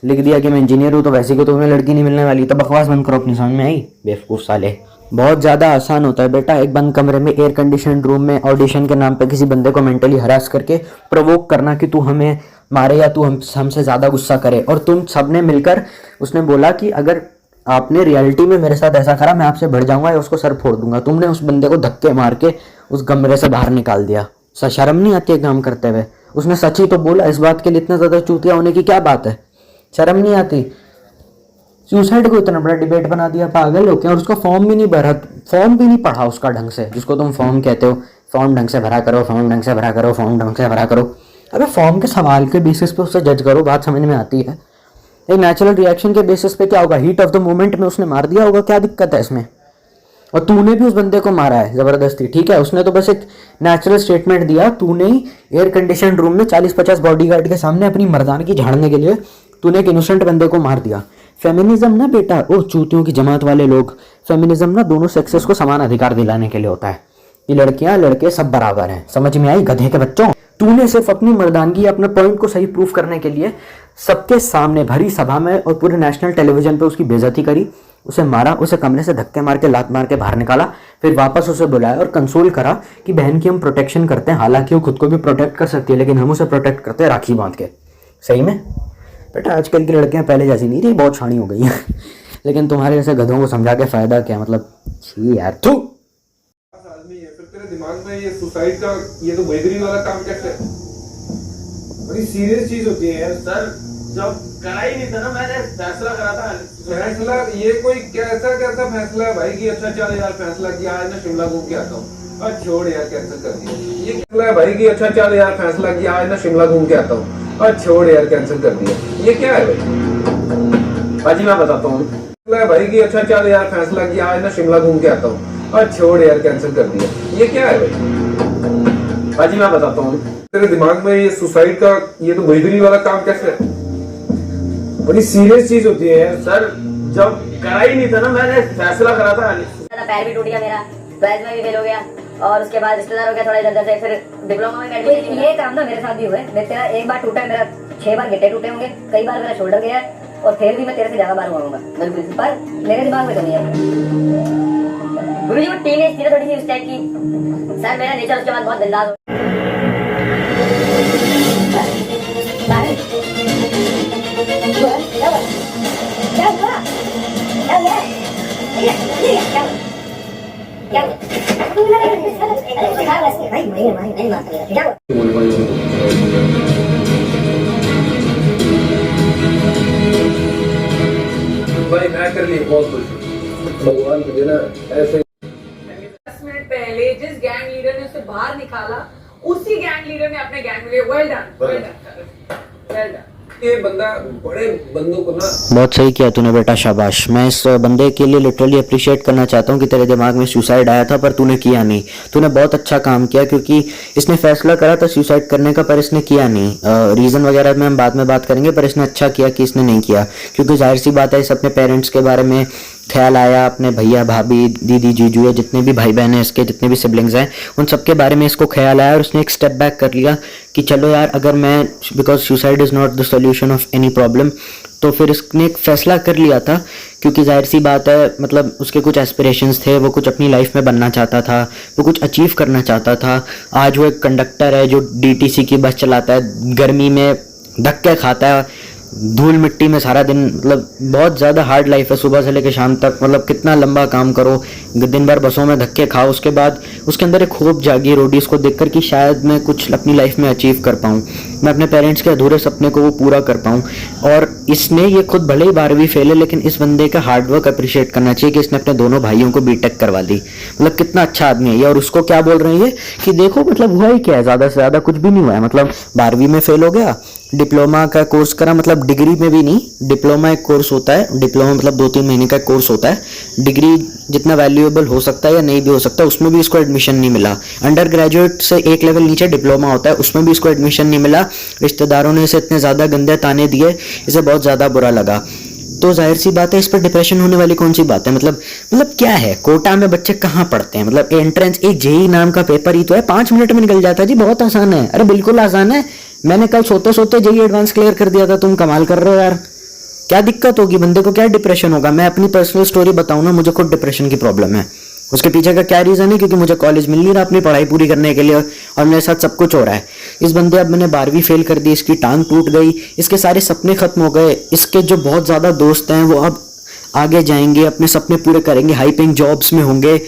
S7: लिख दिया कि मैं इंजीनियर हूँ तो वैसे को तुम्हें लड़की नहीं मिलने वाली। तो बकवास बंद करो अपनी, समझ में आई बेवकूफ साले। बहुत ज़्यादा आसान होता है बेटा एक बंद कमरे में एयर कंडीशन रूम में ऑडिशन के नाम पे किसी बंदे को मेंटली हरास करके प्रोवोक करना कि तू हमें मारे या तू हमसे ज़्यादा गुस्सा करे। और तुम सबने मिलकर, उसने बोला कि अगर आपने रियलिटी में मेरे साथ ऐसा करा मैं आपसे बढ़ जाऊंगा या उसको सर फोड़ दूंगा। तुमने उस बंदे को धक्के मार के उस कमरे से बाहर निकाल दिया। शर्म नहीं आती है काम करते हुए? उसने सच ही तो बोला, इस बात के लिए इतना ज़्यादा चूतिया होने की क्या बात है? शर्म नहीं आती? सुसाइड को इतना बड़ा डिबेट बना दिया, पागल हो क्या? और उसका फॉर्म भी नहीं भरा, फॉर्म भी नहीं पढ़ा उसका ढंग से, जिसको तुम फॉर्म कहते हो। फॉर्म ढंग से भरा करो, फॉर्म ढंग से भरा करो, फॉर्म ढंग से भरा करो। अबे फॉर्म के सवाल के बेसिस पे उससे जज करो, बात समझ में आती है? एक नेचुरल रिएक्शन के बेसिस पे क्या होगा? हीट ऑफ द मोमेंट में उसने मार दिया होगा, क्या दिक्कत है इसमें? और तूने भी उस बंदे को मारा है जबरदस्ती, ठीक है? उसने तो बस एक नेचुरल स्टेटमेंट दिया। तूने ही एयर कंडीशन रूम में 40-50 बॉडीगार्ड के सामने अपनी मर्दानगी झाड़ने के लिए तूने एक इनोसेंट बंदे को मार दिया। फेमिनिज्म ना बेटा, ओ चूतियों की जमात वाले लोग, फेमिनिज्म ना दोनों सेक्सेस को समान अधिकार दिलाने के लिए होता है कि लड़कियां लड़के सब बराबर हैं। समझ में आई गधे के बच्चों? तूने सिर्फ अपनी मर्दानगी, अपने पॉइंट को सही प्रूफ करने के लिए सबके सामने भरी सभा में और पूरे नेशनल टेलीविजन पे उसकी बेइज्जती करी, उसे मारा, उसे कमरे से धक्के मार के लात मार के बाहर निकाला, फिर वापस उसे बुलाया और कंसोल करा कि बहन की हम प्रोटेक्शन करते हैं। हालांकि वो खुद को भी प्रोटेक्ट कर सकती है, लेकिन हम उसे प्रोटेक्ट करते हैं राखी बांध के। सही में बेटा आजकल की लड़कियां पहले जैसी नहीं रही, बहुत शानी हो गई हैं। लेकिन तुम्हारे जैसे गधों को समझा के फायदा क्या? मतलब छी यार, तू
S16: आदमी है, फिर तेरे दिमाग में ये सुसाइड का, ये तो बेहतरीन वाला काम कैसे? बड़ी सीरियस चीज होती है यार। सर जब करा ही नहीं था ना, मैंने फैसला करा था। फैसला ये कोई कैसा फैसला है भाई कि अच्छा चल यार फैसला किया आज ना शिमला घूम के आता हूँ। और छोड़ यार, कैंसिल कर दिया। ये फैसला है भाई कि अच्छा चल यार फैसला किया आज ना शिमला घूम के आता हूँ। और छोड़ यार, कैंसिल कर दिया। ये क्या है भाई? बाजी मैं बताता हूँ। फैसला है भाई कि अच्छा चल यार फैसला किया आज ना शिमला घूम के आता हूँ। और छोड़ यार, कैंसिल कर दिया। ये क्या है भाई? बाजी मैं बताता हूँ। तेरे दिमाग में ये सुसाइड का, ये तो बेहतरीन वाला काम कैसे? बड़ी सीरियस चीज होती है यार। सर जब करा ही नहीं था ना, मैंने फैसला करा था।
S4: पैर भी टूट गया मेरा, 12th में भी फेल हो गया, और उसके बाद रिश्तेदार हो गया थोड़ा इधर से, फिर डिप्लोमा में एडमिशन। ये काम ना मेरे साथ भी हुए। तेरा एक बार टूटा है, मेरा 6 बार गिट्टे टूटे होंगे, कई बार मेरा शोल्डर गया है, और फेल भी मैं तेरे से ज्यादा बार हुआ हूँ बिल्कुल। पर मेरे दिमाग में तो नहीं है गुरुजी। वो टीनेज थी ना थोड़ी सी उस टाइप की। सर मेरा नेचर उसके बाद बहुत बिंदास हो।
S16: मैंने कर लिए, बहुत खुश हूँ। भगवान मुझे ना ऐसे
S8: 10 मिनट पहले जिस गैंग लीडर ने उसे बाहर निकाला, उसी गैंग लीडर ने अपने गैंग में लिया। Well done, well done, well done.
S16: ये बंदा बड़े बंदों को ना
S7: बहुत सही किया तूने बेटा, शाबाश। मैं इस बंदे के लिए लिटरली अप्रिशिएट करना चाहता हूँ कि तेरे दिमाग में सुसाइड आया था पर तूने किया नहीं। तूने बहुत अच्छा काम किया, क्योंकि इसने फैसला करा था सुसाइड करने का पर इसने किया नहीं। रीज़न वगैरह में हम बाद में बात करेंगे, पर इसने अच्छा किया कि इसने नहीं किया, क्योंकि जाहिर सी बात है इस अपने पेरेंट्स के बारे में ख्याल आया, अपने भैया भाभी दीदी जीजू है, जितने भी भाई बहन हैं इसके, जितने भी सिबलिंग्स हैं, उन सबके बारे में इसको ख्याल आया और उसने एक स्टेप बैक कर लिया कि चलो यार, अगर मैं, because suicide is not the solution of any problem, तो फिर इसने एक फैसला कर लिया था, क्योंकि जाहिर सी बात है मतलब उसके कुछ एस्पिरेशंस थे, वो कुछ अपनी लाइफ में बनना चाहता था, वो कुछ अचीव करना चाहता था। आज वो एक कंडक्टर है जो DTC की बस चलाता है, गर्मी में धक्के खाता है, धूल मिट्टी में सारा दिन, मतलब बहुत ज़्यादा हार्ड लाइफ है, सुबह से लेकर शाम तक, मतलब कितना लंबा काम करो, दिन भर बसों में धक्के खाओ, उसके बाद उसके अंदर एक होप जागी रोडीज़ को देखकर कि शायद मैं कुछ अपनी लाइफ में अचीव कर पाऊँ, मैं अपने पेरेंट्स के अधूरे सपने को वो पूरा कर पाऊँ। और इसने ये खुद भले ही 12वीं फेल है, लेकिन इस बंदे का हार्डवर्क अप्रिशिएट करना चाहिए कि इसने अपने दोनों भाइयों को B.Tech करवा दी। मतलब कितना अच्छा आदमी है ये। और उसको क्या बोल रहे हैं ये कि देखो मतलब हुआ ही क्या है, ज़्यादा से ज़्यादा कुछ भी नहीं हुआ है, मतलब 12वीं में फेल हो गया, डिप्लोमा का कोर्स करा, मतलब डिग्री में भी नहीं, डिप्लोमा एक कोर्स होता है, डिप्लोमा मतलब 2-3 महीने का कोर्स होता है, डिग्री जितना वैल्यूएबल हो सकता है या नहीं भी हो सकता, उसमें भी इसको एडमिशन नहीं मिला। अंडर ग्रेजुएट से एक लेवल नीचे डिप्लोमा होता है, उसमें भी इसको एडमिशन नहीं मिला। रिश्तेदारों ने इसे इतने ज़्यादा गंदे ताने दिए, इसे बहुत ज़्यादा बुरा लगा। तो जाहिर सी बात है इस पर डिप्रेशन होने वाली कौन सी बात है। मतलब क्या है, कोटा में बच्चे कहाँ पढ़ते हैं, मतलब एंट्रेंस एक JEE नाम का पेपर ही तो है, 5 मिनट में निकल जाता है जी, बहुत आसान है। अरे बिल्कुल आसान है, मैंने कल सोते सोते JEE एडवांस क्लियर कर दिया था, तुम कमाल कर रहे हो यार। क्या दिक्कत होगी बंदे को, क्या डिप्रेशन होगा। मैं अपनी पर्सनल स्टोरी बताऊँ ना, मुझे खुद डिप्रेशन की प्रॉब्लम है। उसके पीछे का क्या रीज़न है, क्योंकि मुझे कॉलेज मिल नहीं रहा अपनी पढ़ाई पूरी करने के लिए, और मेरे साथ सब कुछ हो रहा है। इस बंदे, अब मैंने 12वीं फेल कर दी, इसकी टांग टूट गई, इसके सारे सपने खत्म हो गए, इसके जो बहुत ज़्यादा दोस्त हैं वो अब आगे जाएंगे, अपने सपने पूरे करेंगे, हाई पेइंग जॉब्स में होंगे,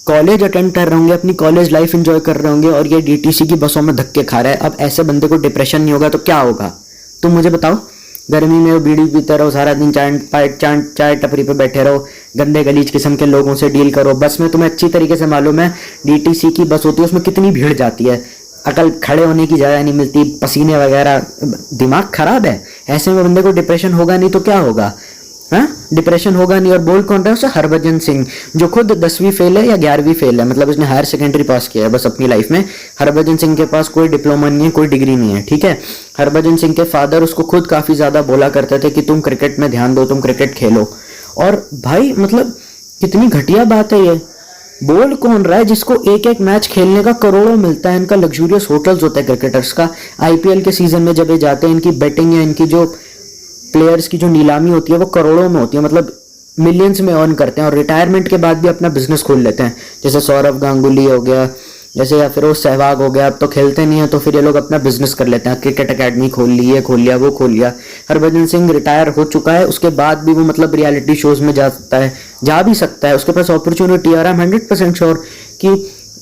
S7: कॉलेज अटेंड कर रहे होंगे, अपनी कॉलेज लाइफ एंजॉय कर रहे होंगे, और ये DTC की बसों में धक्के खा रहा है। अब ऐसे बंदे को डिप्रेशन नहीं होगा तो क्या होगा, तुम मुझे बताओ। गर्मी में वो बीड़ी पीते रहो, सारा दिन चाय टपरी पे बैठे रहो, गंदे गलीज किस्म के लोगों से डील करो। बस में तुम्हें अच्छी तरीके से मालूम है DTC की बस होती है, उसमें कितनी भीड़ जाती है, अकल खड़े होने की जगह नहीं मिलती, पसीने वगैरह, दिमाग खराब है। ऐसे में बंदे को डिप्रेशन होगा नहीं तो क्या होगा, हाँ डिप्रेशन होगा नहीं। और बोल कौन रहा है उसे, हरभजन सिंह, जो खुद 10वीं फेल है या 11वीं फेल है, मतलब उसने हायर सेकेंडरी पास किया है बस अपनी लाइफ में। हरभजन सिंह के पास कोई डिप्लोमा नहीं है, कोई डिग्री नहीं है, ठीक है। हरभजन सिंह के फादर उसको खुद काफ़ी ज़्यादा बोला करते थे कि तुम क्रिकेट में ध्यान दो, तुम क्रिकेट खेलो। और भाई मतलब कितनी घटिया बात है ये। बोल कौन रहा है जिसको एक एक मैच खेलने का करोड़ों मिलता है, इनका लग्जूरियस होटल्स होता है क्रिकेटर्स का। IPL के सीजन में जब ये जाते हैं, इनकी बैटिंग या इनकी जो प्लेयर्स की जो नीलामी होती है वो करोड़ों में होती है, मतलब मिलियंस में अर्न करते हैं, और रिटायरमेंट के बाद भी अपना बिजनेस खोल लेते हैं। जैसे सौरव गांगुली हो गया, जैसे या फिर वो सहवाग हो गया, अब तो खेलते नहीं है तो फिर ये लोग अपना बिजनेस कर लेते हैं, क्रिकेट एकेडमी खोल ली, ये खोल लिया, वो खोल लिया। हरभजन सिंह रिटायर हो चुका है, उसके बाद भी वो मतलब रियलिटी शोज में जा भी सकता है, उसके पास अपॉर्चुनिटी। और आई एम 100% श्योर कि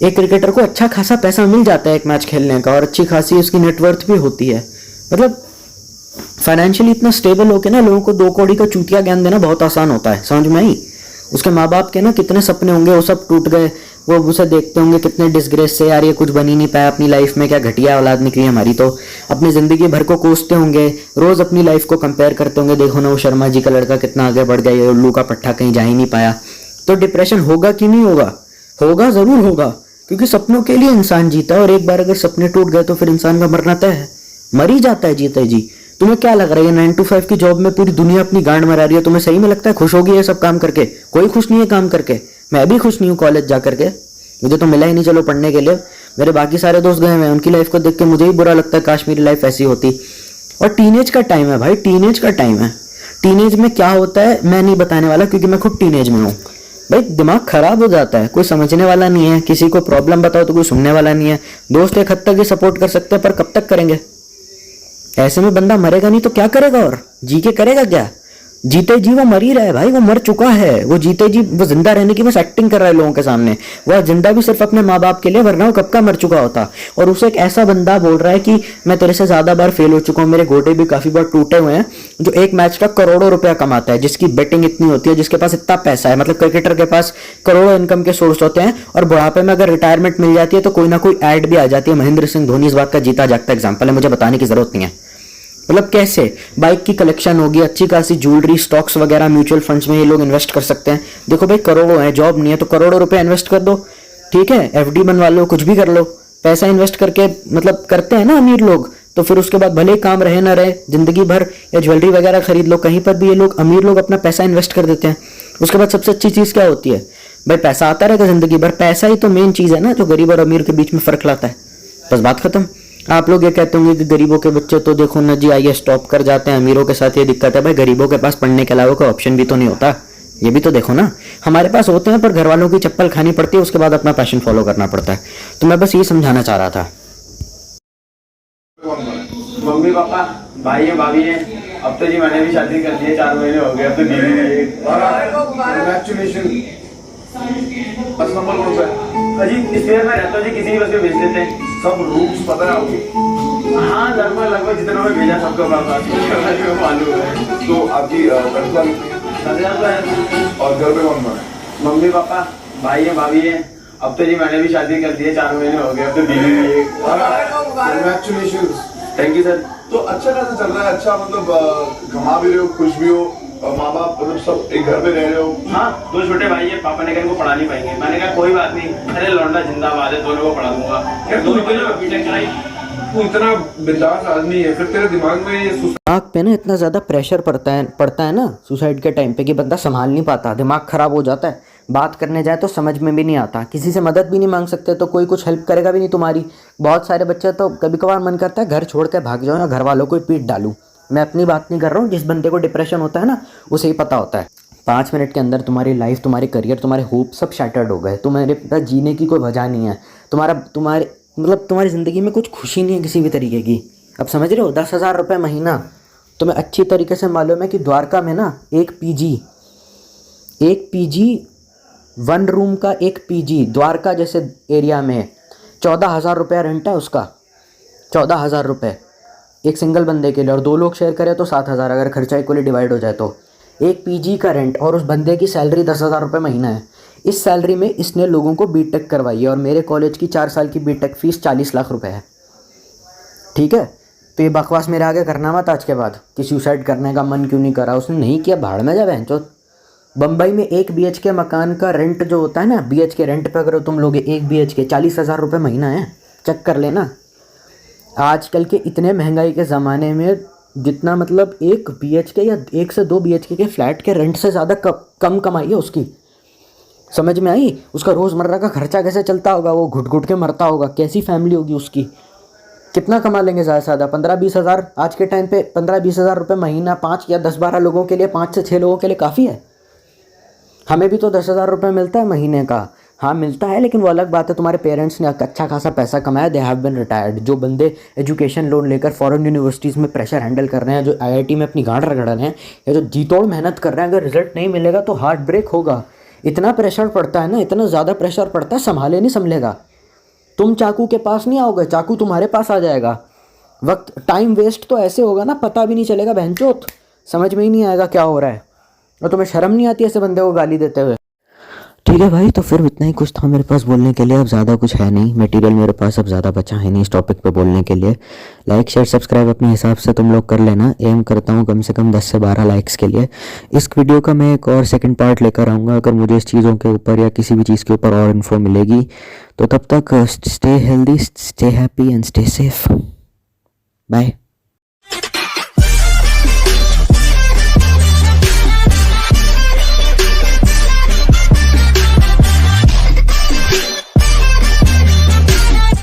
S7: एक क्रिकेटर को अच्छा खासा पैसा मिल जाता है एक मैच खेलने का, और अच्छी खासी उसकी नेटवर्थ भी होती है। मतलब फाइनेंशियली इतना स्टेबल होकर ना लोगों को 2 कौड़ी का चूतिया ज्ञान देना बहुत आसान होता है, समझ में आई। उसके माँ बाप के ना कितने सपने होंगे, वो सब टूट गए, वो उसे देखते होंगे कितने डिसग्रेस से, यार ये कुछ बन ही नहीं पाया अपनी लाइफ में, क्या घटिया औलाद निकली हमारी। तो अपनी ज़िंदगी भर को कोसते होंगे, रोज़ अपनी लाइफ को कंपेयर करते होंगे, देखो ना वो शर्मा जी का लड़का कितना आगे बढ़ गया, ये उल्लू का पट्टा कहीं जा ही नहीं पाया। तो डिप्रेशन होगा कि नहीं होगा, होगा ज़रूर होगा, क्योंकि सपनों के लिए इंसान जीता है, और एक बार अगर सपने टूट गए तो फिर इंसान का मरना तय है, मर ही जाता है जीते जी। तुम्हें क्या लग रहा है 9 to 5 की जॉब में पूरी दुनिया अपनी गांड मरा रही है, तुम्हें सही में लगता है खुश होगी ये सब काम करके? कोई खुश नहीं है काम करके। मैं भी खुश नहीं हूँ कॉलेज जा करके, मुझे तो मिला ही नहीं चलो पढ़ने के लिए। मेरे बाकी सारे दोस्त गए हैं, उनकी लाइफ को देख के मुझे ही बुरा लगता है, काश मेरी लाइफ ऐसी होती। और टीनेज का टाइम है भाई, टीनेज का टाइम है। टीनेज में क्या होता है मैं नहीं बताने वाला, क्योंकि मैं खुद टीनेज में हूँ। भाई दिमाग खराब हो जाता है, कोई समझने वाला नहीं है, किसी को प्रॉब्लम बताओ तो कोई सुनने वाला नहीं है। दोस्त एक हद तक ही सपोर्ट कर सकते हैं, पर कब तक करेंगे। ऐसे में बंदा मरेगा नहीं तो क्या करेगा, और जी के करेगा क्या। जीते जी वो मर ही रहा है भाई, वो मर चुका है। वो जीते जी वो जिंदा रहने की बस एक्टिंग कर रहा है लोगों के सामने। वह जिंदा भी सिर्फ अपने माँ बाप के लिए, वरना वो कब का मर चुका होता। और उसे एक ऐसा बंदा बोल रहा है कि मैं तेरे से ज्यादा बार फेल हो चुका हूँ, मेरे गोटे भी काफी बार टूटे हुए हैं, जो एक मैच का करोड़ों रुपया कमाता है, जिसकी बेटिंग इतनी होती है, जिसके पास इतना पैसा है। मतलब क्रिकेटर के पास करोड़ों इनकम के सोर्स होते हैं, और बुढ़ापे में अगर रिटायरमेंट मिल जाती है तो कोई ना कोई एड भी आ जाती है। महेंद्र सिंह धोनी इस बात का जीता जागता एग्जाम्पल है, मुझे बताने की जरूरत नहीं है। मतलब कैसे बाइक की कलेक्शन होगी, अच्छी खासी ज्वेलरी, स्टॉक्स वगैरह, म्यूचुअल फंड्स में ये लोग इन्वेस्ट कर सकते हैं। देखो भाई करोड़ों है, जॉब नहीं है तो करोड़ों रुपए इन्वेस्ट कर दो, ठीक है, एफडी बनवा लो, कुछ भी कर लो। पैसा इन्वेस्ट करके मतलब करते हैं ना अमीर लोग, तो फिर उसके बाद भले काम रहे ना रहे, जिंदगी भर या ज्वेलरी वगैरह खरीद लो, कहीं पर भी ये लोग अमीर लोग अपना पैसा इन्वेस्ट कर देते हैं। उसके बाद सबसे अच्छी चीज क्या होती है भाई, पैसा आता रहेगा जिंदगी भर। पैसा ही तो मेन चीज है ना जो गरीब और अमीर के बीच में फर्क लाता है। बस बात खत्म। आप लोग ये कहते होंगे कि गरीबों के बच्चे तो देखो ना जी आईएएस टॉप कर जाते हैं, अमीरों के साथ ये दिक्कत है। भाई गरीबों के पास पढ़ने के अलावा कोई ऑप्शन भी तो नहीं होता, ये भी तो देखो ना। हमारे पास होते हैं पर घर वालों की चप्पल खानी पड़ती है, उसके बाद अपना पैशन फॉलो करना पड़ता है। तो मैं बस ये समझाना चाह रहा था।
S16: मम्मी पापा भाई है भाभी है, अब तो जी मैंने भी शादी कर ली है, 4 महीने हो गए, अब तो बीवी भी है। Congratulations। बस नंबर कौन सा है? अजी इस शहर में रहता हूँ जी, किसी भी बस में भेज देते हैं। सब रूट्स पता है आपको? हाँ लगभग जितना मैं भेजा सबको मालूम है। तो आपकी तनख्वाह और घर पे कौन है? मम्मी पापा भाई है भाभी है, अब तो जी मैंने भी शादी कर दी है, 4 महीने हो गए, अब तो बीवी भी है। Congratulations। Thank you sir. तो अच्छा खासा चल रहा है, अच्छा मतलब कमा भी रहे हो, खुश भी हो, माँ बाप मतलब सब एक घर में रह रहे हो? हाँ 2 छोटे भाई है, पापा ने कहा इनको पढ़ा नहीं पाएंगे, मैंने कहा कोई बात नहीं, अरे लौंडा जिंदाबाद है, दोनों को पढ़ा दूंगा। तू इतना बिंदास आदमी है, फिर तेरे दिमाग में ये
S7: दिमाग पे ना इतना ज़्यादा प्रेशर पड़ता है ना सुसाइड के टाइम पे कि बंदा संभाल नहीं पाता, दिमाग खराब हो जाता है। बात करने जाए तो समझ में भी नहीं आता, किसी से मदद भी नहीं मांग सकते तो कोई कुछ हेल्प करेगा भी नहीं तुम्हारी। बहुत सारे बच्चे तो कभी कभार मन करता है घर छोड़ के भाग जाओ या घर वालों को पीट डालूं। मैं अपनी बात नहीं कर रहा हूँ, जिस बंदे को डिप्रेशन होता है ना उसे ही पता होता है। 5 मिनट के अंदर तुम्हारी लाइफ, तुम्हारे करियर, तुम्हारे होप सब शैटर्ड हो गए। तुम्हारे पास जीने की कोई वजह नहीं है, तुम्हारी ज़िंदगी में कुछ खुशी नहीं है किसी भी तरीके की। अब समझ रहे हो, 10,000 रुपये महीना। तुम्हें अच्छी तरीके से मालूम है कि द्वारका में ना एक पीजी 1 रूम का एक पीजी द्वारका जैसे एरिया में 14,000 रुपया रेंट है उसका। 14,000 रुपये एक सिंगल बंदे के लिए, और 2 लोग शेयर करें तो 7,000, अगर खर्चा इक्वली डिवाइड हो जाए तो। एक पीजी का रेंट, और उस बंदे की सैलरी 10,000 रुपये महीना है। इस सैलरी में इसने लोगों को बीटेक करवाई है, और मेरे कॉलेज की 4 साल की बीटेक फीस 40 लाख रुपए है। ठीक है, तो ये बकवास मेरे आगे करना मत आज के बाद कि सुसाइड करने का मन क्यों नहीं करा। उसने नहीं किया, भाड़ में जा बहनचोद। बम्बई में 1 BHK मकान का रेंट जो होता है ना, BHK रेंट पे अगर तुम लोगे 1 BHK 40,000 रुपये महीना है। चेक कर लेना। आजकल के इतने महंगाई के ज़माने में जितना मतलब 1 BHK या 1 से 2 BHK के फ्लैट के रेंट से ज़्यादा कम कमाई है उसकी। समझ में आई? उसका रोज़मर्रा का खर्चा कैसे चलता होगा, वो घुट घुट के मरता होगा, कैसी फैमिली होगी उसकी। कितना कमा लेंगे ज़्यादा से ज़्यादा? 15-20 हज़ार आज के टाइम पे। 15-20 हज़ार रुपये महीना 5 या 10-12 लोगों के लिए, 5 से 6 लोगों के लिए काफ़ी है। हमें भी तो 10,000 रुपये मिलता है महीने का। हाँ मिलता है, लेकिन वो अलग बात है, तुम्हारे पेरेंट्स ने अच्छा खासा पैसा कमाया, दे हैव बिन रिटायर्ड। जो बंदे एजुकेशन लोन लेकर फॉरेन यूनिवर्सिटीज़ में प्रेशर हैंडल कर रहे हैं, जो IIT में अपनी गांड रगड़ रहे हैं, या जो जी तोड़ मेहनत कर रहे हैं, अगर रिजल्ट नहीं मिलेगा तो हार्ट ब्रेक होगा। इतना प्रेशर पड़ता है ना, इतना ज़्यादा प्रेशर पड़ता है, संभाले नहीं संभलेगा। तुम चाकू के पास नहीं आओगे, चाकू तुम्हारे पास आ जाएगा। वक्त टाइम वेस्ट तो ऐसे होगा ना, पता भी नहीं चलेगा बहनचोद, समझ में ही नहीं आएगा क्या हो रहा है। और तुम्हें शर्म नहीं आती ऐसे बंदे को गाली देते हुए? ठीक है भाई, तो फिर इतना ही कुछ था मेरे पास बोलने के लिए। अब ज़्यादा कुछ है नहीं, मटेरियल मेरे पास अब ज़्यादा बचा है नहीं इस टॉपिक पे बोलने के लिए। लाइक शेयर सब्सक्राइब अपने हिसाब से तुम लोग कर लेना। एम करता हूँ कम से कम 10 से 12 लाइक्स के लिए। इस वीडियो का मैं एक और सेकंड पार्ट लेकर आऊँगा, अगर मुझे इस चीज़ों के ऊपर या किसी भी चीज़ के ऊपर और इन्फो मिलेगी। तो तब तक stay healthy, stay happy and stay safe. Bye.